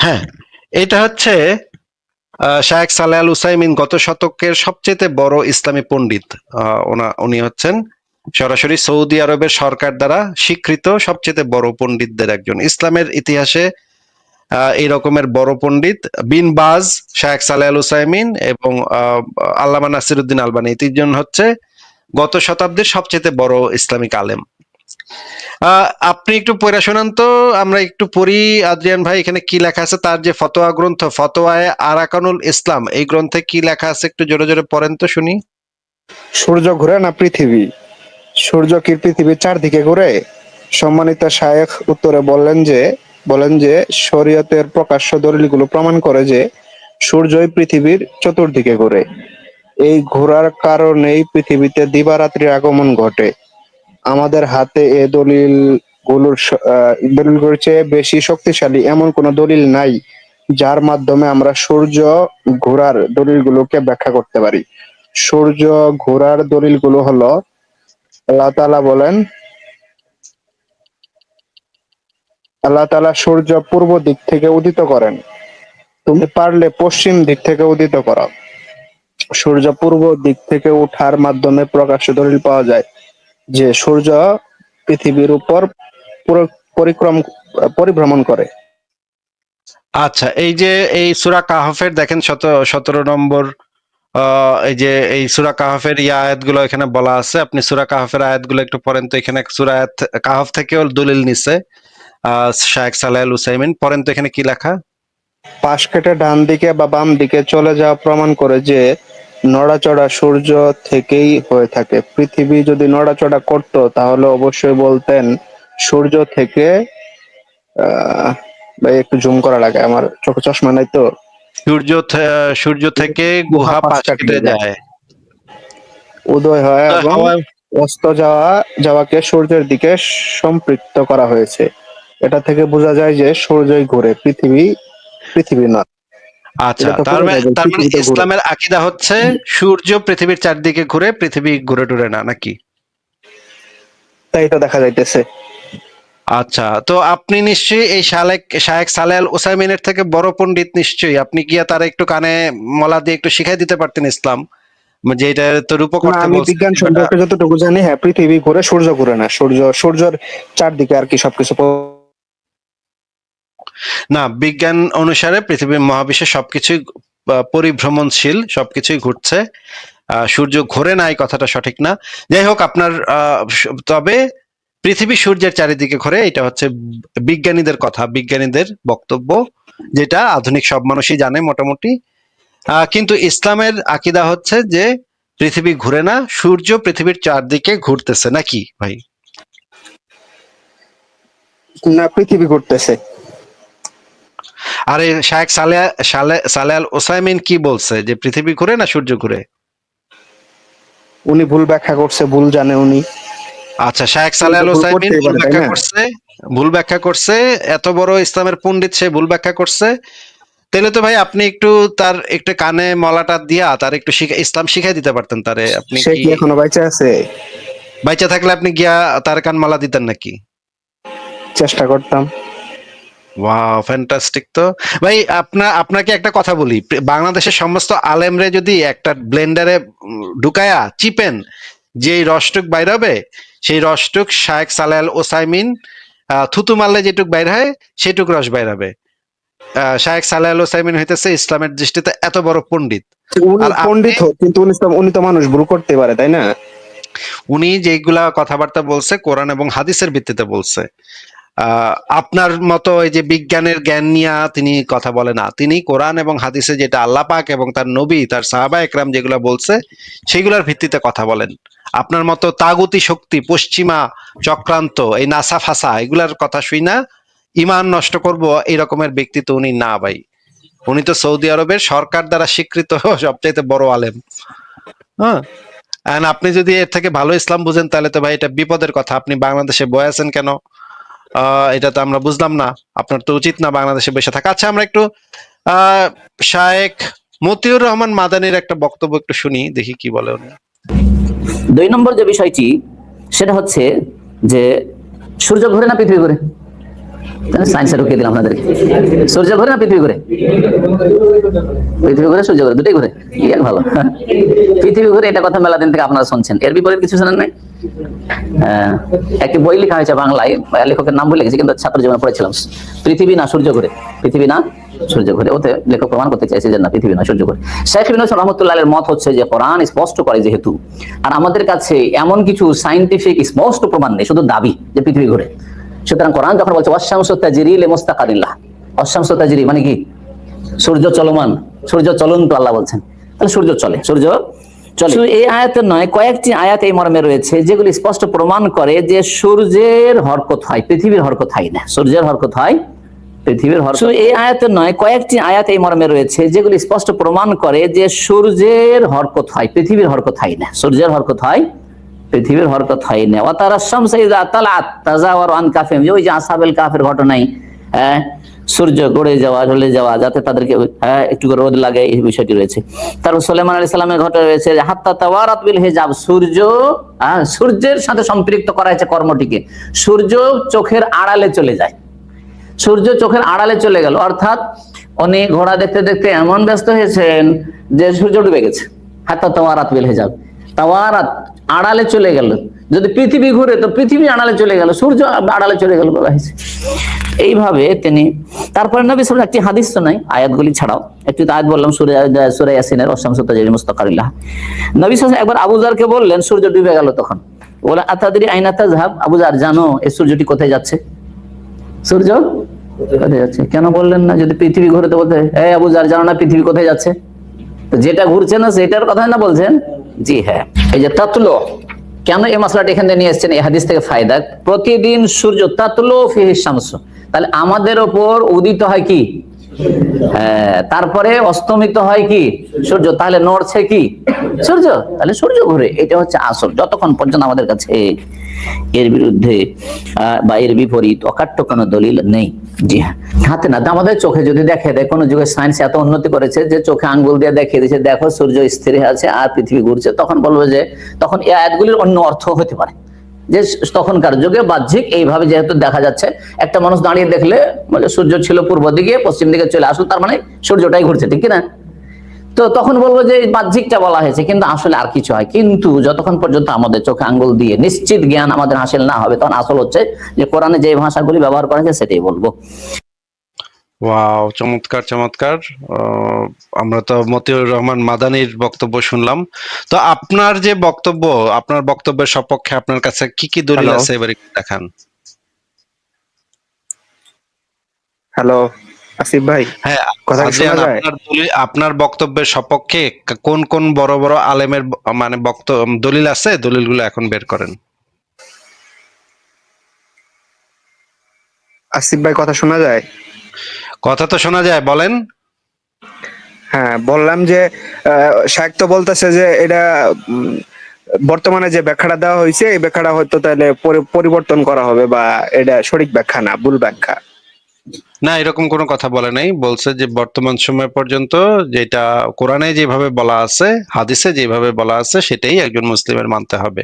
হ্যাঁ, এটা হচ্ছে শায়েখ সালেহ আল উসাইমিন গত শতকের সবচেয়ে বড় ইসলামী পণ্ডিত। উনি হচ্ছেন সরাসরি সৌদি আরবের সরকার দ্বারা স্বীকৃত সবচেয়ে বড় পণ্ডিতদের একজন। ইসলামের ইতিহাসে এই রকমের বড় পণ্ডিত বিন বাজ, শায়েখ সালেহ আল উসাইমিন এবং আল্লামা নাসিরউদ্দিন আলবানী, এই তিনজন হচ্ছে গত শতাব্দীর সবচেয়ে বড় ইসলামিক আলেম। আপনি একটু পড়া শোনান তো, আমরা একটু পড়ি আদ্রিয়ান ভাই। এখানে কি লেখা আছে তার যে ফতোয়া গ্রন্থ ফতোয়ায়ে আরাকানুল ইসলাম, এই গ্রন্থে কি লেখা আছে একটু জোরে জোরে পড়েন তো শুনি। সূর্য ঘুরে না পৃথিবী? সূর্য কি পৃথিবীর চারদিকে ঘুরে? সম্মানিত শায়েখ উত্তরে বলেন যে শরীয়তের প্রকাশ্য দলিলগুলো প্রমাণ করে যে সূর্যই পৃথিবীর চতুর্দিকে ঘুরে। এই ঘোরার কারণেই পৃথিবীতে দিবারাত্রির আগমন ঘটে। আমাদের হাতে এ দলিলগুলোর চেয়ে বেশি শক্তিশালী এমন কোনো দলিল নাই যার মাধ্যমে আমরা সূর্য ঘোরার দলিলগুলোকে ব্যাখ্যা করতে পারি। সূর্য ঘোরার দলিলগুলো হলো, আল্লাহ তাআলা বলেন, আল্লাহ তাআলা সূর্য পূর্ব দিক থেকে উদিত করেন, তুমি পারলে পশ্চিম দিক থেকে উদিত করো। সূর্য পূর্ব দিক থেকে ওঠার মাধ্যমে প্রকাশ্য দলিল পাওয়া যায় যে সূর্য পৃথিবীর উপর পরিক্রম পরিভ্রমণ করে। আচ্ছা, এই যে এই সূরা কাহফের দেখেন 17 নম্বর, এই যে এই সূরা কাহফের আয়াতগুলো এখানে বলা আছে। আপনি সূরা কাহফের আয়াতগুলো একটু পড়েন তো। এখানে সূরা কাহফ থেকেও দলিল নিছে শায়েখ সালেহ আল উসাইমিন। পড়েন তো এখানে কি লেখা। পাশ কেটে ডান দিকে বা বাম দিকে চলে যাওয়া প্রমাণ করে যে নড়াচড়া সূর্য থেকেই হয়ে থাকে। পৃথিবী যদি নড়াচড়া করত তাহলে অবশ্যই বলতেন সূর্য থেকে। ভাই একটু জুম করা লাগে, আমার চোখে চশমা নাই তো। সূর্য থেকে গুহা পাশ পাশ কাটিয়ে কেটে যায়, যায়, উদয় হয় এবং হাওয়ায়। অস্ত যাওয়াকে সূর্যের দিকে সম্পৃক্ত করা হয়েছে। এটা থেকে বোঝা যায় যে সূর্যই ঘুরে, পৃথিবী নয়। আচ্ছা, এটা তো তার পুরো মানে যাবে, পৃথিবী তো ঘুরে। ইসলামের আকীদা হচ্ছে সূর্য পৃথিবীর চারদিকে ঘুরে, পৃথিবী ঘুরে টুরে না, নাকি? তাই তো দেখা যাইতেছে। আচ্ছা, তো আপনি নিশ্চয়ই এই শায়েখ সালেহ আল উসাইমিনের থেকে বড় পণ্ডিত নিশ্চয়ই। আপনি গিয়া তারা একটু কানে মলা দিয়ে একটু শিখাই দিতে পারতেন ইসলাম, যে এটা তো রূপ না, করতে আমি বলছে বিজ্ঞান যে বেটা। সম্পর্কে যতটুকু জানি, হ্যাঁ পৃথিবী ঘুরে, সূর্য ঘুরে না। সূর্যের চারদিকে আর কি সবকিছু না, বিজ্ঞান অনুসারে পৃথিবীর মহাবিশ্বে সবকিছুই পরিভ্রমণশীল, সবকিছুই ঘুরছে। সূর্য ঘোরে না এই কথাটা সঠিক না। যাই হোক, আপনার তবে পৃথিবী সূর্যের চারিদিকে ঘোরে, এটা হচ্ছে বিজ্ঞানীদের কথা, বিজ্ঞানীদের বক্তব্য, যেটা আধুনিক সব মানুষই জানে মোটামুটি। কিন্তু ইসলামের আকীদা হচ্ছে যে পৃথিবী ঘুরে না, সূর্য পৃথিবীর চারদিকে ঘুরতেছে, নাকি ভাই? না, পৃথিবী ঘুরতেছে। আরে শায়েখ সালেহ আল ওসাইমিন কি বলছে, যে পৃথিবী ঘুরে না সূর্য ঘুরে? উনি ভুল ব্যাখ্যা করছে, ভুল জানে উনি। আচ্ছা, শায়েখ উনি সালেহ তো আল ভুল ওসাইমিন করতেই ভুল পারে, তাই ব্যাখ্যা না? করছে। ভুল ব্যাখ্যা করছে, এত বড় ইসলামের পণ্ডিত, সে ভুল ব্যাখ্যা করছে। তাহলে তো ভাই আপনি একটু তার একটু কানে মলাটা দিয়া তার একটু ইসলাম শিখাই দিতে পারতেন তারে। আপনি সে কি কি এখনো বেঁচে আছে? বাইচা থাকলে আপনি গিয়া তার কান মালা দিতেন নাকি? চেষ্টা করতাম। Wow, fantastic. তো ভাই আপনাকে একটা কথা বলি, বাংলাদেশের সমস্ত আলেমরে যদি একটা ব্লেন্ডারে ঢুকায়া চিপেন, যেই রসটুক বাইর হবে, সেই রসটুক শায়েখ সালেহ আল ওসাইমিন থুতু মারলে যেটুক বাইর হয় সেটুক রস বাইর হবে। শায়েখ সালেহ আল ওসাইমিন হইতেছে ইসলামের দৃষ্টিতে এত বড় পণ্ডিত। উনি আর আপনি, পণ্ডিত হোক, কিন্তু উনি তো মানুষ, ভুল করতে পারে, তাই না? উনি যেগুলা কথাবার্তা বলছে কোরআন এবং হাদিসের ভিত্তিতে বলছে। আপনার মতো এই যে বিজ্ঞানের জ্ঞান নিয়ে তিনি কথা বলে না, তিনি কোরআন এবং হাদিসে যেটা আল্লাহ পাক এবং তার নবী তার সাহাবা একরাম যেগুলো বলছে সেগুলোর ভিত্তিতে কথা বলেন। আপনার মতো তাগুতি শক্তি, পশ্চিমা চক্রান্ত, এই নাসা ফাসা এগুলার কথা শুই না ইমান নষ্ট করব এই রকমের ব্যক্তি তো উনি না ভাই। উনি তো সৌদি আরবের সরকার দ্বারা স্বীকৃত সবচাইতে বড় আলেম। হ্যাঁ, and আপনি যদি এর থেকে ভালো ইসলাম বুঝেন তাহলে তো ভাই এটা বিপদের কথা। আপনি বাংলাদেশে বয়ে আছেন কেন? এটা তো আমরা বুঝলাম না। আপনার তো উচিত না বাংলাদেশে বসে থাকা। আচ্ছা, আমরা একটু শায়েখ মতিউর রহমান মাদানির একটা বক্তব্য একটু শুনি, দেখি কি বলে উনি। 2 নম্বর যে বিষয়টি সেটা হচ্ছে যে সূর্য ঘোরে না পৃথিবী ঘোরে? সায়েন্সে ঢুকিয়ে দিলাম আপনাদেরকে। সূর্য ঘোরে না পৃথিবী ঘোরে? পৃথিবী ঘোরে, সূর্য ঘোরে, দুটোই ঘোরে। ভালো। পৃথিবী ঘোরে এটা কথা মেলা দিন থেকে আপনারা শুনছেন, এর বিপরীত কিছু শোনেন নাই? একটি বই লেখা হয়েছে বাংলায়, লেখকের নাম বলে গেছি কিন্তু ছাত্র জীবনে পড়েছিলাম। পৃথিবী না সূর্য ঘোরে, পৃথিবী না সূর্য ঘোরে। ওতে লেখক প্রমাণ করতে চাইছে যে না, পৃথিবী না সূর্য ঘোরে। শেখ ইবনে হাসান রাহমাতুল্লাহ আলাইহির মত হচ্ছে যে কোরআন স্পষ্ট করে যেহেতু, আর আমাদের কাছে এমন কিছু সায়েন্টিফিক স্পষ্ট প্রমাণ নেই, শুধু দাবি যে পৃথিবী ঘোরে। সুতরাং কোরআন যখন বলছে ওয়াশ-শামসু তাজরি লিমুস্তাকারিল্লাহ, ওয়াশ-শামসু তাজরি মানে কি? সূর্য চলমান, সূর্য চলন্ত আল্লাহ বলছেন, তাহলে সূর্য চলে, সূর্য চলে। এই আয়াতে নয়, কয়েকটি আয়াত এই মর্মে রয়েছে যেগুলি স্পষ্ট প্রমাণ করে যে সূর্যের হরকত হয়, পৃথিবীর হরকত হয় না। সূর্যের হরকত হয়, পৃথিবীর হরকত। এই আয়াতে নয়, কয়েকটি আয়াত এই মর্মে রয়েছে যেগুলি স্পষ্ট প্রমাণ করে যে সূর্যের হরকত হয়, পৃথিবীর হরকত হয় না। সূর্যের হরকত হয়, পৃথিবীর হরকত হয় না। ওয়া তারা শামসা ইযা তালাত তাজাওয়ারু আন কাফিহিম, ওই যে আসহাবুল কাফের ঘটনাই, সূর্য গড়ে যাওয়া, ঢলে যাওয়া, যাতে তাদেরকে একটু করে রোদ লাগে, এই বিষয়টি রয়েছে। তারপর সুলাইমান আলাইহিস সালামের ঘটনা রয়েছে হাত্তা তাওয়ারাত বিল হিজাব, সূর্য সূর্যের সাথে সম্পৃক্ত করা হয়েছে কর্মটিকে। সূর্য চোখের আড়ালে চলে যায়, সূর্য চোখের আড়ালে চলে গেল, অর্থাৎ উনি ঘোড়া দেখতে দেখতে এমন ব্যস্ত হয়েছেন যে সূর্য ডুবে গেছে। হাত্তা তাওয়ারাত বিল হিজাব, তাওয়ারাত আড়ালে চলে গেল। যদি পৃথিবী ঘুরে তো পৃথিবী আড়ালে চলে গেল, সূর্য আড়ালে চলে গেল বলা হয়েছে। এইভাবে তিনি তারপরে নবী সাল্লাল্লাহু আলাইহি ওয়াসাল্লাম একটি হাদিস শোনাই, আয়াতগুলি ছাড়াও একটু আয়াত বললাম সূরা ইয়াসিনের ওয়াশ-শামসু তাজরি মুস্তাকারিল্লাহ। নবী সাল্লাল্লাহু আলাইহি ওয়াসাল্লাম একবার আবু যারকে বললেন সূর্য ডুবে গেল, তখন বলে আতাদরি আইনা তাযহাব, আবু যার জানো এই সূর্যটি কোথায় যাচ্ছে? সূর্য কোথায় যাচ্ছে? কেন বললেন না? যদি পৃথিবী ঘুরে তো বলতে এই আবু যার জানো না পৃথিবী কোথায় যাচ্ছে? তো যেটা ঘুরছে না সেটার কথা না বলছেন? জি হ্যাঁ। এই যে তাতলো, কেন এই মশলাটা এখানে নিয়ে এসেছেন? এই হাদিস থেকে ফায়দা, প্রতিদিন সূর্য তাতলো ফিহি শামসু, তাহলে আমাদের ওপর উদিত হয় কি? হ্যাঁ, তারপরে অস্তমিত হয় কি? সূর্য। তাহলে নড়ছে কি? সূর্য। তাহলে সূর্য ঘুরে, এটা হচ্ছে আসল। যতক্ষণ পর্যন্ত আমাদের কাছে এর বিরুদ্ধে বা এর বিপরীত অকাট্য কোনো দলিল নেই। জি হ্যাঁ, হাতে না, আমাদের চোখে যদি দেখে দেয়, কোনো যুগে সায়েন্স এত উন্নতি করেছে যে চোখে আঙ্গুল দিয়ে দেখিয়ে দিচ্ছে দেখো সূর্য স্থির আছে আর পৃথিবী ঘুরছে, তখন বলবো যে তখন এই আয়াতগুলির অন্য অর্থ হতে পারে, যে তখনকার যুগে বাহ্যিক এইভাবে যেহেতু দেখা যাচ্ছে, একটা মানুষ দাঁড়িয়ে দেখলে বলে সূর্য ছিল পূর্ব দিকে, পশ্চিম দিকে চলে আসলো, তার মানে সূর্যটাই ঘুরছে, ঠিক কিনা? তো তখন বলবো যে বাহ্যিকটা বলা হয়েছে, কিন্তু আসলে আর কিছু হয়। কিন্তু যতক্ষণ পর্যন্ত আমাদের চোখে আঙ্গুল দিয়ে নিশ্চিত জ্ঞান আমাদের হাসিল না হবে, তখন আসল হচ্ছে যে কোরআনে যে ভাষাগুলি ব্যবহার করা হয়েছে সেটাই বলবো। ওয়াও, চমৎকার চমৎকার। আমরা তো মতিউর রহমান মাদানির বক্তব্য শুনলাম। তো আপনার যে বক্তব্য, আপনার বক্তব্যের সপক্ষে আপনার কাছে কি কি দলিল আছে এবার একটু দেখান। হ্যালো আসিফ ভাই, হ্যাঁ, কথা কি শোনা যায়? আপনার বক্তব্যের সপক্ষে কোন কোন বড় বড় আলেমের মানে দলিল আছে, দলিলগুলো এখন বের করেন। আসিফ ভাই কথা শোনা যায়? কথা তো শোনা যায়, বলেন। হ্যাঁ, বললাম যে শায়েখ তো বলতেছে যে এটা বর্তমানে যে ব্যাখ্যাটা দেওয়া হয়েছে এই ব্যাখ্যাটা হয়তো তাহলে পরিবর্তন করা হবে, বা এটা সঠিক ব্যাখ্যা না, ভুল ব্যাখ্যা। না, এরকম কোনো কথা বলে নাই। বলছে যে বর্তমান সময় পর্যন্ত যেটা কোরআনে যেভাবে বলা আছে, হাদিসে যেভাবে বলা আছে সেটাই একজন মুসলিমের মানতে হবে।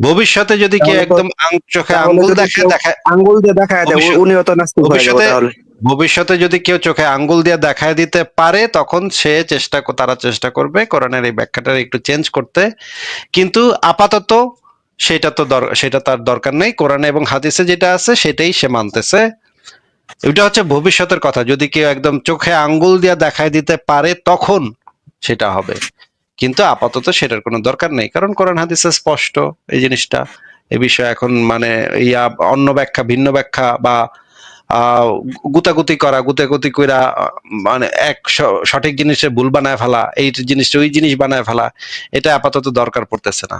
ভবিষ্যতে যদি কেউ একদম চোখে আঙ্গুল দেখায় আঙ্গুল দিয়ে দেখায় দেয়, উনিও তো নাস্তিক হয়ে যাবে তাহলে। ভবিষ্যতে যদি কেউ চোখে আঙ্গুল দিয়ে দেখায় দিতে পারে, তখন তারা চেষ্টা করবে কোরআনের এই ব্যাখ্যাটা একটু চেঞ্জ করতে। কিন্তু আপাতত সেটা তার দরকার নেই। কোরআনে এবং হাদিসে যেটা আছে সেটাই সে মানতেছে। এটা হচ্ছে ভবিষ্যতের কথা। যদি কেউ একদম চোখে আঙ্গুল দিয়ে দেখায় দিতে পারে তখন সেটা হবে, কিন্তু আপাতত সেটার কোনো দরকার নেই, কারণ কোরআন হাদিসে স্পষ্ট এই জিনিসটা। এ বিষয়ে এখন মানে অন্য ব্যাখ্যা, ভিন্ন ব্যাখ্যা বা গুতাগুতি কইরা মানে সঠিক জিনিসে ভুল বানায় ফেলা, এই জিনিসটা ওই জিনিস বানায় ফেলা, এটা আপাতত দরকার পড়তেছে না।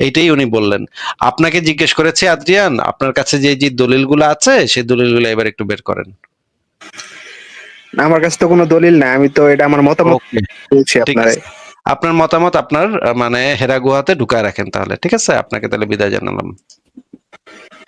এইটাই উনি বললেন। আপনাকে জিজ্ঞেস করেছে আদ্রিয়ান, আপনার কাছে যে যে দলিলগুলো আছে সেই দলিলগুলো এবার একটু বের করেন। আমার কাছে তো কোনো দলিল নাই, আমি তো এটা আমার মতামত বলছি ঠিক আপনারে। আছে, আপনার মতামত আপনার মানে হেরা গুহাতে ঢুকায় রাখেন তাহলে। ঠিক আছে, আপনাকে তাহলে বিদায় জানালাম।